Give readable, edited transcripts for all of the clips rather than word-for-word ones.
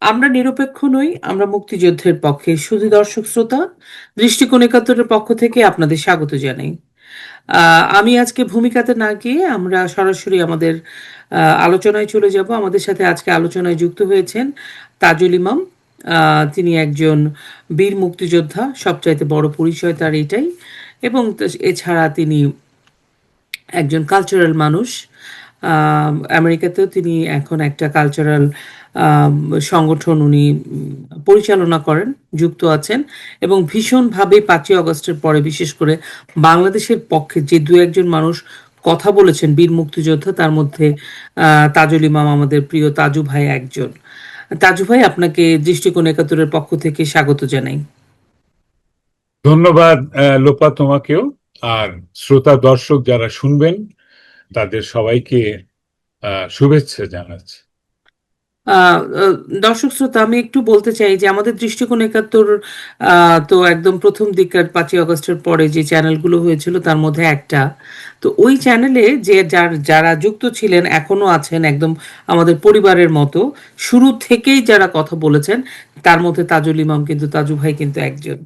আমরা নিরপেক্ষ নই, আমরা মুক্তিযুদ্ধের পক্ষে। শুধু দর্শক শ্রোতা, দৃষ্টিকোণ একাত্তরের পক্ষ থেকে আপনাদের স্বাগত জানাই। আমি আজকে ভূমিকাতে না গিয়ে আমরা সরাসরি আমাদের আলোচনায় চলে যাব। আমাদের সাথে আজকে আলোচনায় যুক্ত হয়েছেন তাজুল ইমাম। তিনি একজন বীর মুক্তিযোদ্ধা, সবচাইতে বড় পরিচয় তার এটাই। এবং এছাড়া তিনি একজন কালচারাল মানুষ। আমেরিকাতেও তিনি এখন একটা কালচারাল সংগঠন উনি পরিচালনা করেন, যুক্ত আছেন। এবং ভীষণভাবে 5ই আগস্টের পরে বিশেষ করে বাংলাদেশের পক্ষে যে দু একজন মানুষ কথা বলেছেন বীর মুক্তিযোদ্ধা, তার মধ্যে তাজুল ইমাম, আমাদের প্রিয় তাজু ভাই একজন। তাজু ভাই, আপনাকে দৃষ্টিকোণ একাত্তরের পক্ষ থেকে স্বাগত জানাই। ধন্যবাদ লোপা, তোমাকেও। আর শ্রোতা দর্শক যারা শুনবেন তাদের সবাইকে শুভেচ্ছা জানাচ্ছি। আহ, আহ, দর্শক শ্রোতা, আমি একটু বলতে চাই যে আমাদের দৃষ্টিকোণ একাত্তর তো একদম প্রথম দিককার 5ই আগস্টের পরে যে চ্যানেলগুলো হয়েছিল তার মধ্যে একটা। তো ওই চ্যানেলে যে যারা যুক্ত ছিলেন, এখনো আছেন, একদম আমাদের পরিবারের মতো, শুরু থেকেই যারা কথা বলেছেন, তার মধ্যে তাজুল ইমাম কিন্তু, তাজু ভাই কিন্তু একজন।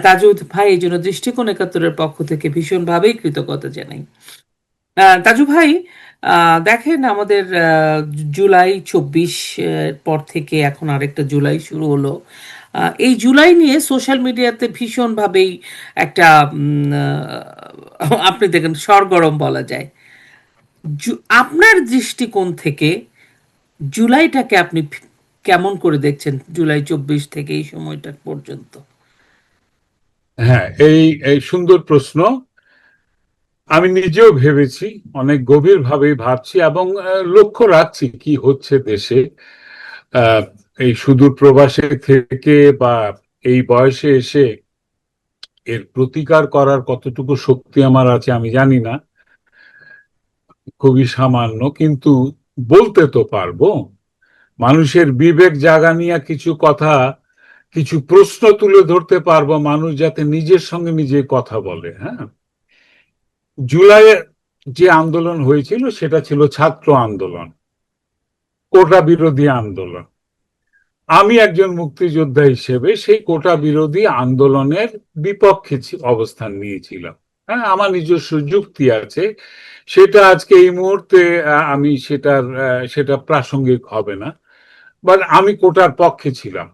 তাজু ভাই এই জন্য দৃষ্টিকোণ একাত্তরের পক্ষ থেকে ভীষণভাবেই কৃতজ্ঞতা জানাই। তাজু ভাই, দেখেন আমাদের জুলাই 24 পর থেকে এখন আরেকটা জুলাই শুরু হলো। এই জুলাই নিয়ে সোশ্যাল মিডিয়াতে ভীষণভাবেই একটা আপনি দেখেন সরগরম বলা যায়। আপনার দৃষ্টিকোণ থেকে জুলাইটাকে আপনি কেমন করে দেখছেন, জুলাই 24 থেকে এই সময়টা পর্যন্ত? হ্যাঁ, এই এই সুন্দর প্রশ্ন। আমি নিজেও ভেবেছি, অনেক গভীর ভাবে ভাবছি এবং লক্ষ্য রাখছি কি হচ্ছে দেশে। আহ, এই সুদূর প্রবাসে থেকে বা এই বয়সে এসে এর প্রতিকার করার কতটুকু শক্তি আমার আছে আমি জানি না, খুবই সামান্য, কিন্তু বলতে তো পারবো। মানুষের বিবেক জাগানিয়া কিছু কথা, কিছু প্রশ্ন তুলে ধরতে পারবো, মানুষ যাতে নিজের সঙ্গে নিজে কথা বলে। হ্যাঁ, জুলাইয়ে যে আন্দোলন হয়েছিল সেটা ছিল ছাত্র আন্দোলন, কোটা বিরোধী আন্দোলন। আমি একজন মুক্তিযোদ্ধা হিসেবে সেই কোটা বিরোধী আন্দোলনের বিপক্ষে অবস্থান নিয়েছিলাম। হ্যাঁ, আমার নিজস্ব যুক্তি আছে, সেটা আজকে এই মুহূর্তে আমি সেটা প্রাসঙ্গিক হবে না। বাট আমি কোটার পক্ষে ছিলাম।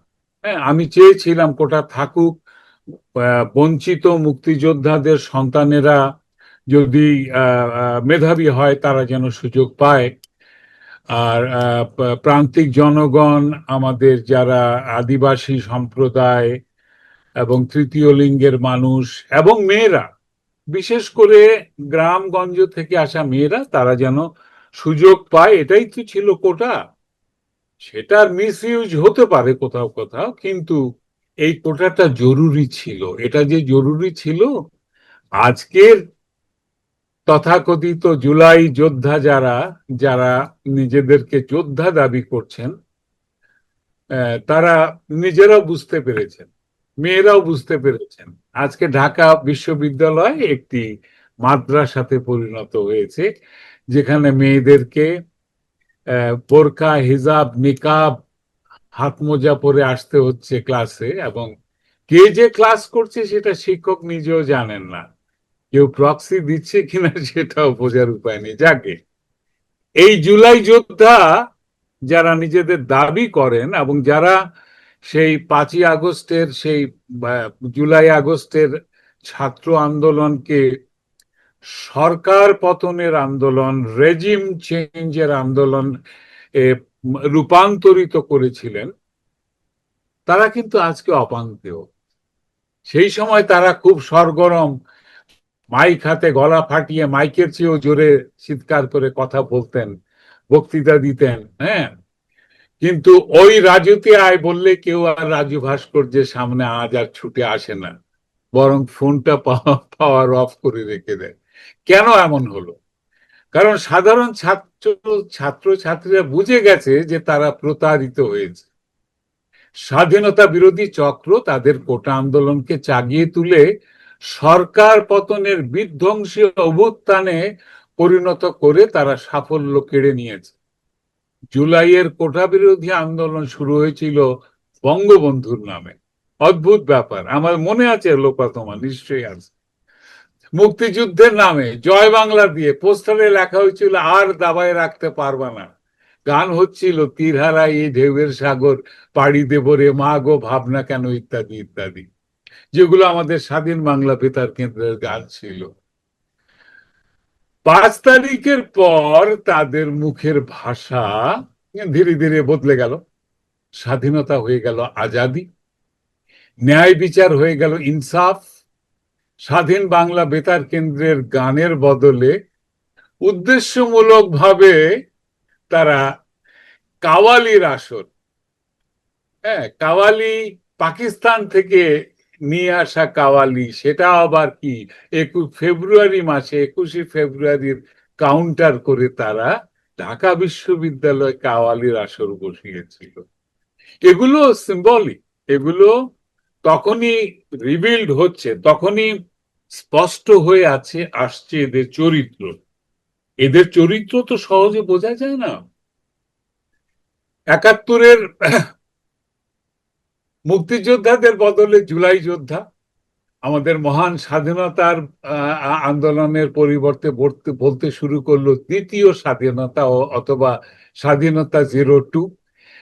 হ্যাঁ, আমি চেয়েছিলাম কোটা থাকুক, বঞ্চিত মুক্তিযোদ্ধাদের সন্তানেরা যদি মেধাবী হয় তারা যেন সুযোগ পায়। আর প্রান্তিক জনগণ, আমাদের যারা আদিবাসী সম্প্রদায় এবং তৃতীয় লিঙ্গের মানুষ এবং মেয়েরা, বিশেষ করে গ্রামগঞ্জ থেকে আসা মেয়েরা, তারা যেন সুযোগ পায়, এটাই তো ছিল কোটা। সেটার মিস ইউজ হতে পারে কোথাও কোথাও, কিন্তু এই কোটাটা জরুরি ছিল। এটা যে জরুরি ছিল, আজকের তথাকথিত জুলাই যোদ্ধা যারা যারা নিজেদেরকে যোদ্ধা দাবি করছেন, তারা নিজেরাও বুঝতে পেরেছেন, মেয়েরাও বুঝতে পেরেছেন। আজকে ঢাকা বিশ্ববিদ্যালয় একটি মাদ্রাসাতে পরিণত হয়েছে, যেখানে মেয়েদেরকে বোরকা, হিজাব, নিকাব, হাত মোজা পরে আসতে হচ্ছে ক্লাসে, এবং কে যে ক্লাস করছে সেটা শিক্ষক নিজেও জানেন না। কেউ প্রক্সি দিচ্ছে কিনা সেটাও বোঝার উপায় নেই। যাকে এই জুলাই যোদ্ধা যারা নিজেদের দাবি করেন এবং যারা সেই 5ই আগস্টের সেই জুলাই আগস্টের ছাত্র আন্দোলনকে সরকার পতনের আন্দোলন, রেজিম চেঞ্জের আন্দোলন রূপান্তরিত করেছিলেন, তারা কিন্তু আজকে অপাঙ্কেয়। সেই সময় তারা খুব সরগরম, মাইক হাতে গলা ফাটিয়ে মাইকের চেয়েও জোরে চিৎকার করে কথা বলতেন, বক্তৃতা দিতেন। হ্যাঁ, কিন্তু ওই রাজুতে আয় বললে কেউ আর রাজু ভাস্কর্যের সামনে আজ আর ছুটে আসে না, বরং ফোনটা পাওয়ার অফ করে রেখে দেয়। কেন এমন হলো? কারণ সাধারণ ছাত্রছাত্রীরা বুঝে গেছে যে তারা প্রতারিত হয়েছে। স্বাধীনতা বিরোধী চক্র তাদের কোটা আন্দোলনকে চাগিয়ে তুলে সরকার পতনের বিধ্বংসী অভ্যুত্থানে পরিণত করে তারা সাফল্য কেড়ে নিয়েছে। জুলাইয়ের কোটা বিরোধী আন্দোলন শুরু হয়েছিল বঙ্গবন্ধুর নামে। অদ্ভুত ব্যাপার, আমার মনে আছে লোপা, তোমার নিশ্চয়ই আছে। মুক্তিযুদ্ধের নামে জয় বাংলা দিয়ে পোস্টারে লেখা হয়েছিল আর দাবায় রাখতে পারবা না। গান হচ্ছিল তীরহারা এই ঢেউয়ের সাগর, পাড়ি দেব রে মা গো ভাবনা কেন, ইত্যাদি ইত্যাদি, যেগুলো আমাদের স্বাধীন বাংলা বেতার কেন্দ্রের গান ছিল। 5 তারিখের পর তাদের মুখের ভাষা ধীরে ধীরে বদলে গেল। স্বাধীনতা হয়ে গেল আজাদি, ন্যায় বিচার হয়ে গেল ইনসাফ। স্বাধীন বাংলা বেতার কেন্দ্রের গানের বদলে উদ্দেশ্যমূলক ভাবে তারা কাওয়ালির আসর, হ্যাঁ কাওয়ালি, পাকিস্তান থেকে নিয়ে আসা কাওয়ালি, সেটা আবার কি 21 ফেব্রুয়ারি মাসে, 21 ফেব্রুয়ারির কাউন্টার করে তারা ঢাকা বিশ্ববিদ্যালয় কাওয়ালির আসর বসিয়েছিল। এগুলো সিম্বলিক, এগুলো তখনই রিভিল্ড হচ্ছে, তখনই স্পষ্ট হয়ে আসছে এদের চরিত্র। এদের চরিত্র তো সহজে বোঝা যায় না। 71-এর মুক্তিযোদ্ধাদের বদলে জুলাই যোদ্ধা, আমাদের মহান স্বাধীনতার আন্দোলনের পরিবর্তে বলতে শুরু করলো তৃতীয় স্বাধীনতা অথবা স্বাধীনতা 02।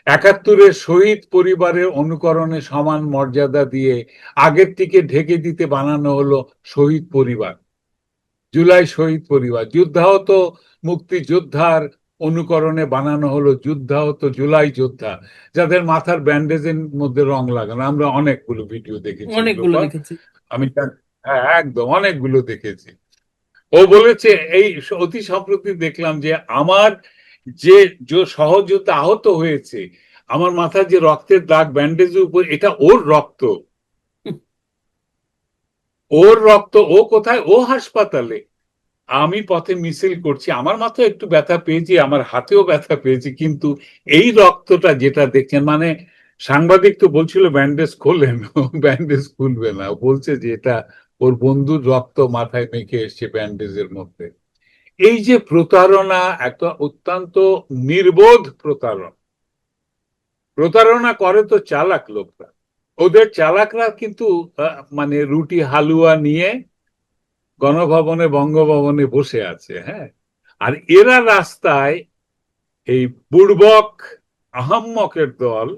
71-এর শহীদ পরিবারের অনুকরণে সমান মর্যাদা দিয়ে আগের থেকে ঢেকে দিতে বানানো হলো শহীদ পরিবার, জুলাই শহীদ পরিবার। যুদ্ধাহত মুক্তিযোদ্ধার অনুকরণে বানানো হলো যুদ্ধাহত জুলাই যোদ্ধা, যাদের মাথার ব্যান্ডেজের মধ্যে রং লাগানো। আমরা অনেকগুলো ভিডিও দেখেছি, অনেকগুলো দেখেছি। আমি হ্যাঁ একদম অনেকগুলো দেখেছি। ও বলেছে, এই অতি সম্প্রতি দেখলাম যে আমার যে সহযোদ্ধা আহত হয়েছে, আমার মাথায় যে রক্তের দাগ ব্যান্ডেজের উপর, এটা ওর রক্ত, ওর রক্ত। ও কোথায়? ও হাসপাতালে। আমি পথে মিছিল করছি, আমার মাথায় একটু ব্যথা পেয়েছি, আমার হাতেও ব্যথা পেয়েছি, কিন্তু এই রক্তটা যেটা দেখছেন, মানে সাংবাদিক তো বলছিল ব্যান্ডেজ খোলেন, ব্যান্ডেজ খুলবে না, বলছে যে এটা ওর বন্ধুর রক্ত মাথায় মেখে এসছে ব্যান্ডেজের মধ্যে। এই যে প্রতারণা, একটা অত্যন্ত নির্বোধ প্রতারণা। প্রতারণা করে তো চালাক লোকরা, ওদের চালাকরা কিন্তু মানে রুটি হালুয়া নিয়ে গণভবনে, বঙ্গভবনে বসে আছে, হ্যাঁ। আর এরা রাস্তায়, এই বুড়বক আহাম্মকের দল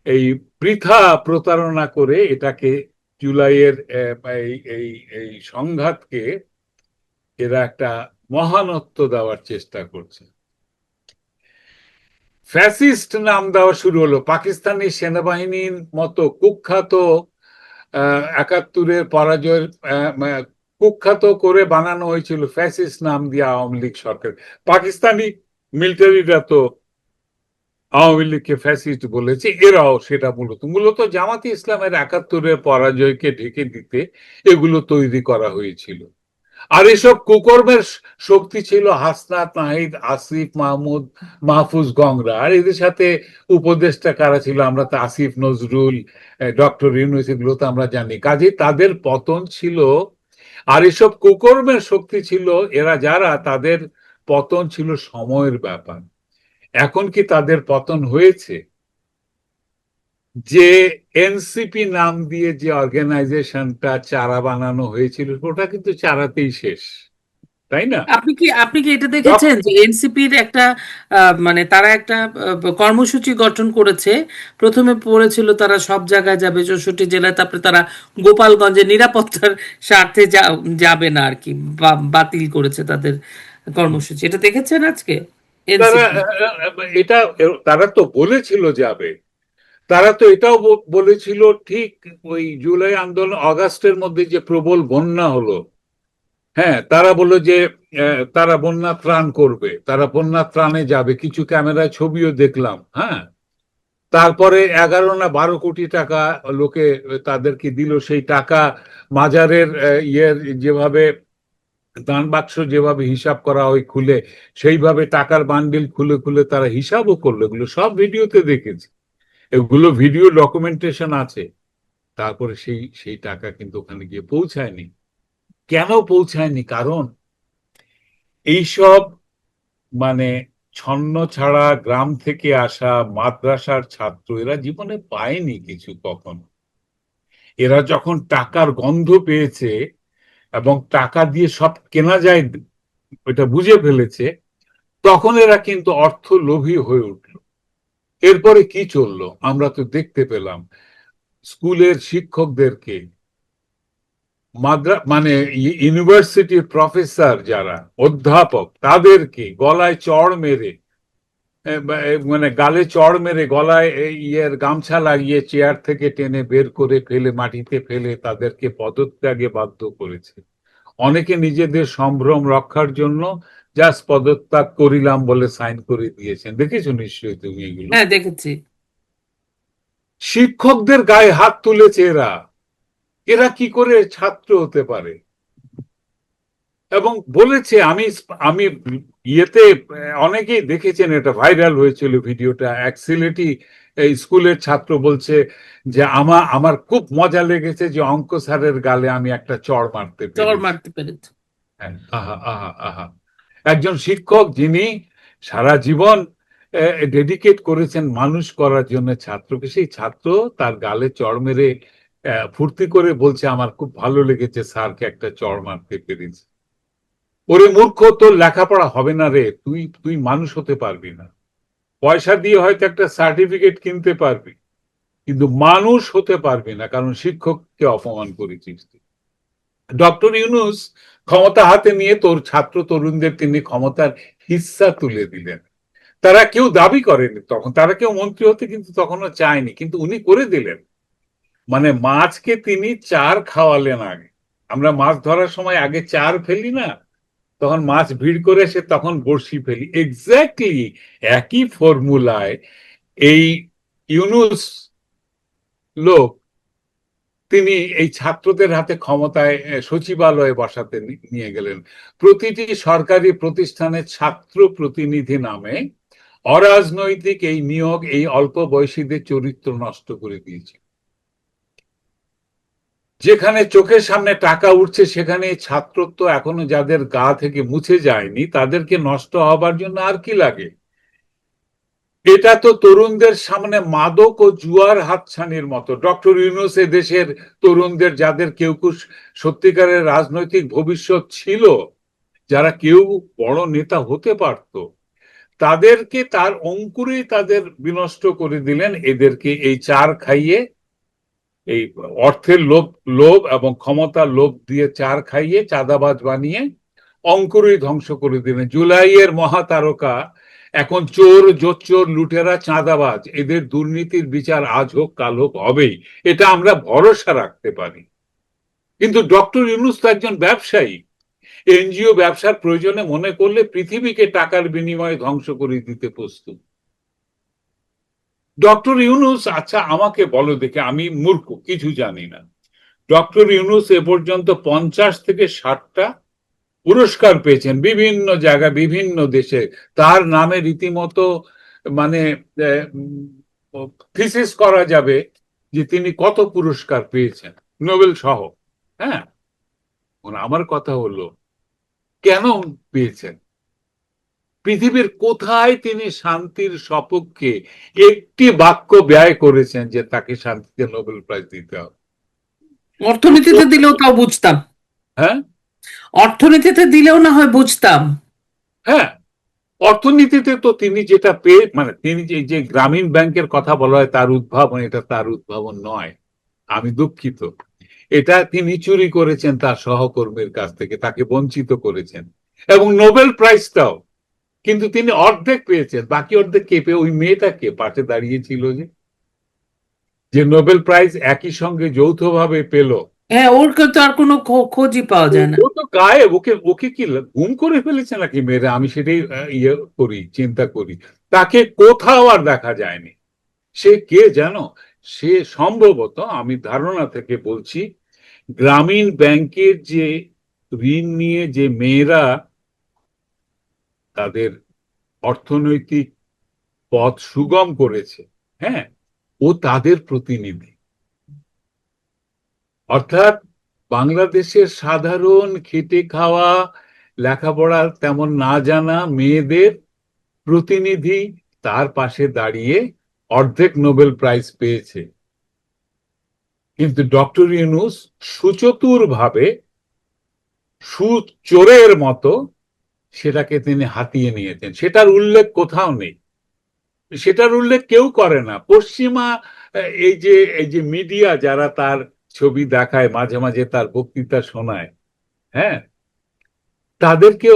এই বৃথা প্রতারণা করে এটাকে, জুলাইয়ের এই এই এই সংঘাতকে এরা একটা মহানত্ব দেওয়ার চেষ্টা করছে। ফ্যাসিস্ট নাম দেওয়া শুরু হলো। পাকিস্তানি সেনাবাহিনীর মতো কুখ্যাত 71-এর পরাজয়ের কুখ্যাত করে বানানো হয়েছিল ফ্যাসিস্ট নাম দিয়ে আওয়ামী লীগ সরকার। পাকিস্তানি মিলিটারিরা তো আওয়ামী লীগকে ফ্যাসিস্ট বলেছে, এরাও সেটা মূলত মূলত জামাতে ইসলামের 71-এর পরাজয়কে ঢেকে দিতে এগুলো তৈরি করা হয়েছিল। আর এসব কুকর্মের শক্তি ছিল হাসনাত, নাহিদ, আসিফ মাহমুদ, মাহফুজ গংরা। আর এদের সাথে উপদেষ্টা কারা ছিল আমরা তো আসিফ নজরুল, ডক্টর ইউনূস, এগুলো তো আমরা জানি। কাজে তাদের পতন ছিল। আর এসব কুকর্মের শক্তি ছিল এরা যারা, তাদের পতন ছিল সময়ের ব্যাপার। এখন কি তাদের পতন হয়েছে? যে এনসিপি নাম দিয়ে যে অর্গানাইজেশনটা চারা বানানো হয়েছিল, ওটা কিন্তু চারাতেই শেষ, তাই না? আপনি কি এটা দেখেছেন যে এনসিপির একটা মানে তারা একটা কর্মসূচি গঠন করেছে। প্রথমে পড়েছিল তারা সব জায়গায় যাবে, 64 জেলায়, তারপরে তারা গোপালগঞ্জে নিরাপত্তার স্বার্থে যাবে না আর কি, বাতিল করেছে তাদের কর্মসূচি। এটা দেখেছেন আজকে তারা এনসিপি? এটা, তারা তো বলেছিল যাবে। তারা তো এটাও বলেছিল, ঠিক ওই জুলাই আন্দোলন আগস্টের মধ্যে যে প্রবল বন্যা হলো, হ্যাঁ, তারা বললো যে তারা বন্যা ত্রাণ করবে, তারা বন্যা ত্রাণে যাবে। কিছু ক্যামেরায় ছবিও দেখলাম, হ্যাঁ। তারপরে 11 না 12 কোটি টাকা লোকে তাদেরকে দিল। সেই টাকা মাজারের ইয়ের যেভাবে দান বাক্স যেভাবে হিসাব করা হয় খুলে, সেইভাবে টাকার বান্ডিল খুলে খুলে তারা হিসাবও করলো। এগুলো সব ভিডিওতে দেখেছি, এগুলো ভিডিও ডকুমেন্টেশন আছে। তারপরে সেই সেই টাকা কিন্তু ওখানে গিয়ে পৌঁছায়নি। কেন পৌঁছায়নি? কারণ এইসব মানে ছন্ন ছাড়া গ্রাম থেকে আসা মাদ্রাসার ছাত্র, এরা জীবনে পায়নি কিছু কখনো। এরা যখন টাকার গন্ধ পেয়েছে এবং টাকা দিয়ে সব কেনা যায় এটা বুঝে ফেলেছে, তখন এরা কিন্তু অর্থ লোভী হয়ে উঠল। এরপরে কি চললো আমরা তো দেখতে পেলাম। স্কুলের শিক্ষকদেরকে, মানে ইউনিভার্সিটির প্রফেসর যারা অধ্যাপক, তাদেরকে গলায় চড় মেরে, মানে গালে চড় মেরে গলায় ইয়ের গামছা লাগিয়ে চেয়ার থেকে টেনে বের করে ফেলে মাটিতে ফেলে তাদেরকে পদত্যাগে বাধ্য করেছে। অনেকে নিজেদের সম্ভ্রম রক্ষার জন্য জাস্ট পদত্যাগ করিলাম বলে সাইন করে দিয়েছেন, দেখেছো নিশ্চয়ই তুমি এগুলো। হ্যাঁ, দেখেছি। শিক্ষকদের গায়ে হাত তুলেছে এরা। এরা কি করে ছাত্র হতে পারে? এবং বলেছে, আমি আমি ইয়েতে অনেকেই দেখেছেন, এটা ভাইরাল হয়েছিল ভিডিওটা। এক সিলেটি স্কুলের ছাত্র বলছে যে আমার খুব মজা লেগেছে যে অঙ্ক স্যারের গালে আমি একটা চড় মারতে চর পেরেছি। মারতে পেরেছে। হ্যাঁ, আহা আহা আহা। একজন শিক্ষক যিনি সারা জীবন ডেডিকেট করেছেন মানুষ করার জন্য ছাত্রকে, সেই ছাত্র তার গালে চড় মেরে ফুর্তি করে বলছে আমার খুব ভালো লেগেছে স্যারকে একটা চড় মারতে পেরেছি। ওরে মূর্খ, তোর লেখাপড়া হবে না রে, তুই তুই মানুষ হতে পারবি না। পয়সা দিয়ে হয়তো একটা সার্টিফিকেট কিনতে পারবি, কিন্তু মানুষ হতে পারবি না, কারণ শিক্ষককে অপমান করেছিস। ডক্টর ইউনূস ক্ষমতা হাতে নিয়ে তোর ছাত্র তরুণদের তিনি ক্ষমতার হিস্সা তুলে দিলেন। তারা কেউ দাবি করেনি তখন, তারা কেউ মন্ত্রী হতে কিন্তু তখনও চায়নি, কিন্তু উনি করে দিলেন। মানে মাছকে তিনি চার খাওয়ালেন আগে। আমরা মাছ ধরার সময় আগে চার ফেলি না, তখন মাছ ভিড় করে এসে তখন বড়শি ফেলি। এক্স্যাক্টলি একই ফর্মুলায় এই ইউনূস লোক, তিনি এই ছাত্রদের হাতে ক্ষমতায় সচিবালয়ে বসাতে নিয়ে গেলেন। প্রতিটি সরকারি প্রতিষ্ঠানে ছাত্র প্রতিনিধি নামে অরাজনৈতিক এই নিয়োগ এই অল্প বয়সীদের চরিত্র নষ্ট করে দিয়েছে। যেখানে চোখের সামনে টাকা উঠছে সেখানে ছাত্রত্ব এখনো যাদের গা থেকে মুছে যায়নি, তাদেরকে নষ্ট হবার জন্য আর কি লাগে? এটা তো তরুণদের সামনে মাদক ও জুয়ার হাতছানির মতো। ডক্টর ইউনূস দেশের তরুণদের, যাদের কেউ কেউ সত্যিকারের রাজনৈতিক ভবিষ্যৎ ছিল, যারা কেউ বড় নেতা হতে পারত, তাদেরকে তার অঙ্কুরেই তাদের বিনষ্ট করে দিলেন। এদেরকে এই চার খাইয়ে, এই অর্থের লোভ লোভ এবং ক্ষমতার লোভ দিয়ে চার খাইয়ে চাঁদাবাজ বানিয়ে অঙ্কুরই ধ্বংস করে দিলেন। জুলাইয়ের মহাতারকা এখন চোর, জোচ্চোর, লুটেরা, চাঁদাবাজ, এদের দুর্নীতির বিচার আজ হোক কাল হোক হবেই, এটা আমরা ভরসা রাখতে পারি। কিন্তু ডক্টর ইউনূস তো একজন ব্যবসায়ী। এনজিও ব্যবসার প্রয়োজনে মনে করলে পৃথিবীকে টাকার বিনিময়ে ধ্বংস করে দিতে প্রস্তুত। ডক্টর ইউনূস, আচ্ছা আমাকে বলো দেখে, আমি মূর্খ, কিছু জানি না, ডক্টর ইউনূস এ পর্যন্ত 50 থেকে 60টা পুরস্কার পেয়েছেন বিভিন্ন জায়গায়, বিভিন্ন দেশে। তার নামে রীতিমতো মানে থিসিস করা যাবে যে তিনি কত পুরস্কার পেয়েছেন, নোবেল সহ। হ্যাঁ, আমার কথা হলো, কেন পেয়েছেন? পৃথিবীর কোথায় তিনি শান্তির সপক্ষে একটি বাক্য ব্যয় করেছেন যে তাকে শান্তিতে নোবেল প্রাইজ দিতে হবে? অর্থনীতিতে দিলেও তাও বুঝতাম। হ্যাঁ, অর্থনীতিতে দিলেও না হয় বুঝতাম। হ্যাঁ, অর্থনীতিতে তো তিনি যেটা পেয়ে, মানে তিনি যে যে গ্রামীণ ব্যাংকের কথা বলা হয় তার উদ্ভাবন, এটা তার উদ্ভাবন নয়, আমি দুঃখিত। এটা তিনি চুরি করেছেন তার সহকর্মীর কাছ থেকে, তাকে বঞ্চিত করেছেন। এবং নোবেল প্রাইজটাও কিন্তু তিনি অর্ধেক পেয়েছেন, বাকি অর্ধেক কে পেয়ে? ওই মেয়েটাকে পাশে দাঁড়িয়েছিল যে, যে নোবেল প্রাইজ একই সঙ্গে যৌথভাবে পেল। হ্যাঁ, ওর তো আর কোনো খোঁজই পাওয়া যায় না। ও তো গায়ে, ওকে ওকে কি গুম করে ফেলেছে নাকি মেয়েরা? আমি সেটাই ইয়ে করি, চিন্তা করি। তাকে কোথাও আর দেখা যায়নি। সে কে জানো? সে সম্ভবত, আমি ধারণা থেকে বলছি, গ্রামীণ ব্যাংকের যে ঋণ নিয়ে যে মেয়েরা তাদের অর্থনৈতিক পথ সুগম করেছে, হ্যাঁ, ও তাদের প্রতিনিধি। অর্থাৎ বাংলাদেশের সাধারণ খেটে খাওয়া, লেখাপড়া তেমন না জানা মেয়েদের প্রতিনিধি তার পাশে দাঁড়িয়ে অর্ধেক নোবেল প্রাইজ পেয়েছে, কিন্তু ডক্টর ইউনূস সুচতুর ভাবে, সুচোরের মতো সেটাকে তিনি হাতিয়ে নিয়েছেন। সেটার উল্লেখ কোথাও নেই, সেটার উল্লেখ কেউ করে না। পশ্চিমা এই যে মিডিয়া যারা তার ছবি দেখায়, মাঝে মাঝে তার বক্তৃতা শোনায়, হ্যাঁ, তাদেরকে,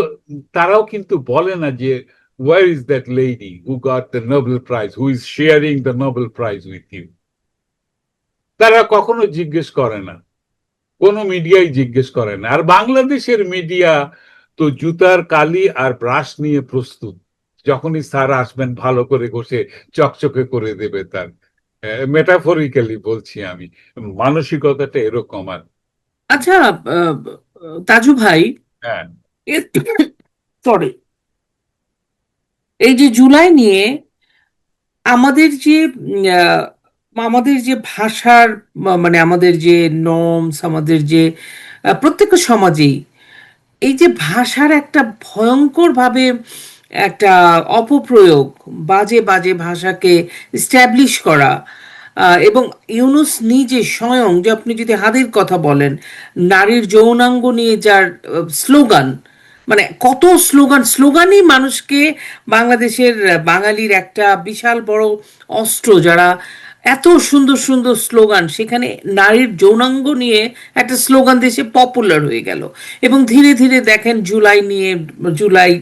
তারাও কিন্তু বলে না যে where is that lady who got the Nobel Prize, who is sharing the Nobel Prize with you? তারা কখনো জিজ্ঞেস করে না, কোনো মিডিয়াই জিজ্ঞেস করে না। আর বাংলাদেশের মিডিয়া তো জুতার কালি আর ব্রাশ নিয়ে প্রস্তুত, যখনই স্যার আসবেন ভালো করে ঘষে চকচকে করে দেবে তার। মেটাফরিক্যালি বলছি আমি, মানসিকতাটা এরকম। আর আচ্ছা, আহ, তাজু ভাই, হ্যাঁ, সরি, এই যে জুলাই নিয়ে আমাদের যে আমাদের যে ভাষার মানে আমাদের যে নর্মস, আমাদের যে প্রত্যেকটা সমাজেই এই যে ভাষার একটা ভয়ঙ্করভাবে একটা অপপ্রয়োগ, বাজে বাজে ভাষাকে স্ট্যাবলিশ করা, এবং ইউনুস নিজে স্বয়ং, যে আপনি যদি হাদির কথা বলেন, নারীর যৌনাঙ্গ নিয়ে যার স্লোগান, মানে কত স্লোগান, স্লোগানই মানুষকে বাংলাদেশের বাঙালির একটা বিশাল বড় অস্ত্র, যারা এত সুন্দর সুন্দর স্লোগান, সেখানে নারীর যৌনাঙ্গ নিয়ে একটা স্লোগান দেশে পপুলার হয়ে গেল। এবং ধীরে ধীরে দেখেন জুলাই নিয়ে, জুলাই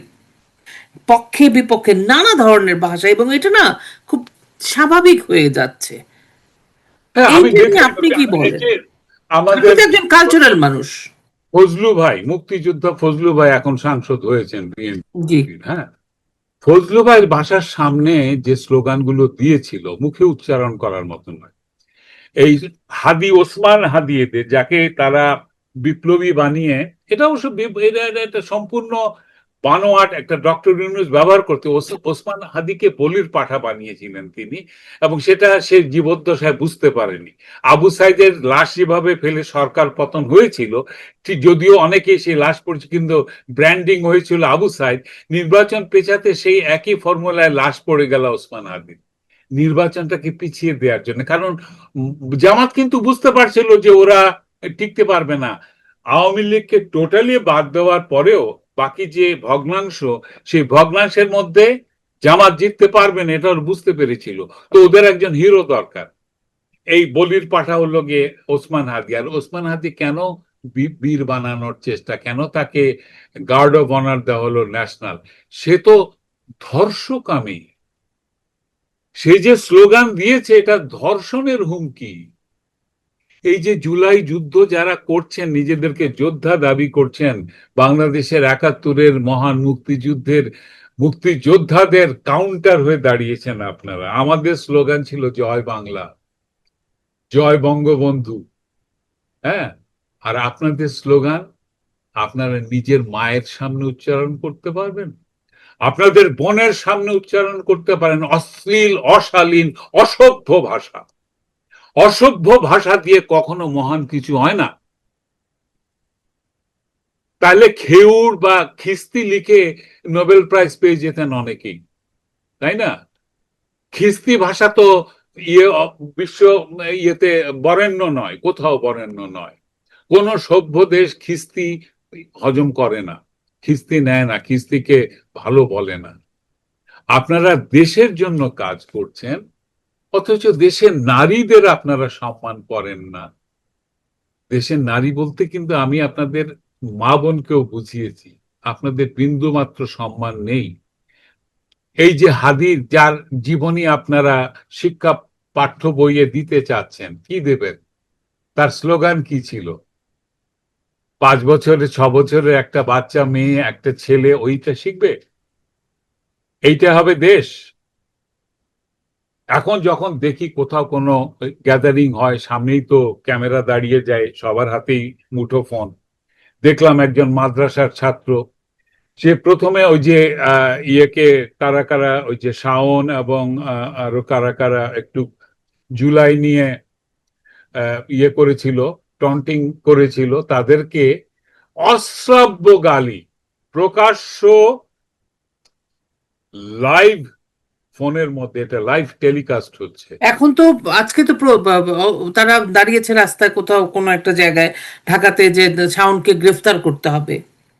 পক্ষে বিপক্ষে নানা ধরনের ভাষা, এবং এটা না খুব স্বাভাবিক হয়ে যাচ্ছে। হ্যাঁ, আমি এইটা নিয়ে দেখি আপনি কি এই বলেন? যে আপনি আমাদের তো একজন কালচারাল মানুষ। ফজলু ভাই, মুক্তিযোদ্ধা ফজলু ভাই এখন সাংসদ হয়েছেন জি। বিএনপির। হ্যাঁ, ফজলু ভাইয়ের বাসার সামনে যে স্লোগানগুলো দিয়েছিল, মুখে উচ্চারণ করার মতো নয়। এই হাদি, ওসমান হাদি, এদের যাকে তারা বিপ্লবী বানিয়ে, এটা অবশ্য এটা একটা সম্পূর্ণ বানোয়াট একটা ডক্টর ইউনূস ব্যবহার করতে। ওসমান হাদিকে বলির পাঠা বানিয়েছিলেন তিনি, এবং সেটা সে জীবদ্দশায় বুঝতে পারেনি। আবু সাইদের লাশ যেভাবে ফেলে সরকার পতন হয়েছিল, ঠিক, যদিও অনেকেই সেই লাশ পড়ছে, কিন্তু ব্র্যান্ডিং হয়েছিল আবু সাইদ, নির্বাচন পেছাতে সেই একই ফর্মুলায় লাশ পড়ে গেল ওসমান হাদি, নির্বাচনটাকে পিছিয়ে দেওয়ার জন্য। কারণ জামাত কিন্তু বুঝতে পারছিল যে ওরা টিকতে পারবে না। আওয়ামী লীগকে টোটালি বাদ দেওয়ার পরেও বাকি যে ভগ্নাংশ, সেই ভগ্নাংশের মধ্যে জামাত জিততে পারবে না, এটা ওরা বুঝতে পেরেছিল। তো ওদের একজন হিরো দরকার। এই বলির পাঠা হলো গিয়ে ওসমান হাদি। আর ওসমান হাদি কেন বীর বানানোর চেষ্টা, কেন তাকে গার্ড অফ অনার দেওয়া হলো ন্যাশনাল? সে তো ধর্ষকামী। সে যে স্লোগান দিয়েছে, এটা ধর্ষণের হুমকি। এই যে জুলাই যুদ্ধ যারা করছেন, নিজেদেরকে যোদ্ধা দাবি করছেন, বাংলাদেশের ৭১-এর মহান মুক্তিযুদ্ধের মুক্তিযোদ্ধাদের কাউন্টার হয়ে দাঁড়িয়েছেন আপনারা। আমাদের স্লোগান ছিল জয় বাংলা, জয় বঙ্গবন্ধু। হ্যাঁ, আর আপনাদের স্লোগান আপনারা নিজের মায়ের সামনে উচ্চারণ করতে পারবেন, আপনাদের বোনের সামনে উচ্চারণ করতে পারেন অশ্লীল, অশালীন, অসভ্য ভাষা। অসভ্য ভাষা দিয়ে কখনো মহান কিছু হয় না। তাহলে খেউর বা খিস্তি লিখে নোবেল প্রাইজ পেয়ে যেতেন অনেকেই, তাই না? খিস্তি ভাষা তো ইয়ে বিশ্ব ইয়েতে বরেণ্য নয়, কোথাও বরেণ্য নয়। কোন সভ্য দেশ খিস্তি হজম করে না, খিস্তি নেয় না, খিস্তিকে ভালো বলে না। আপনারা দেশের জন্য কাজ করছেন, অথচ দেশের নারীদের আপনারা সম্মান করেন না। দেশের নারী বলতে কিন্তু আমি আপনাদের মা বোনকেও বুঝিয়েছি, আপনাদের বিন্দু মাত্র সম্মান নেই। এই যে হাদির, যার জীবনী আপনারা শিক্ষা পাঠ্য বইয়ে দিতে চাচ্ছেন, কি দেবেন? তার স্লোগান কি ছিল? 5 বছরে 6 বছরের একটা বাচ্চা মেয়ে, একটা ছেলে ওইটা শিখবে? এইটা হবে দেশ? এখন যখন দেখি কোথাও কোনো গ্যাদারিং হয়, সামনেই তো ক্যামেরা দাঁড়িয়ে যায়, সবার হাতেই মুঠোফোন। দেখলাম একজন মাদ্রাসার ছাত্র, সে প্রথমে ওই যে ইয়েকে, কারা কারা, ওই যে শাওন এবং আরো কারা কারা একটু জুলাই নিয়ে ইয়ে করেছিল, টন্টিং করেছিল, তাদেরকে অশ্রাব্য গালি, প্রকাশ্য লাইভ ফোনের মধ্যে এটা লাইভ টেলিকাস্ট হচ্ছে। এখন তো আজকে তো তারা দাঁড়িয়েছে রাস্তায় কোথাও কোনো একটা জায়গায় ঢাকাতে, যে শাওনকে গ্রেফতার করতে হবে।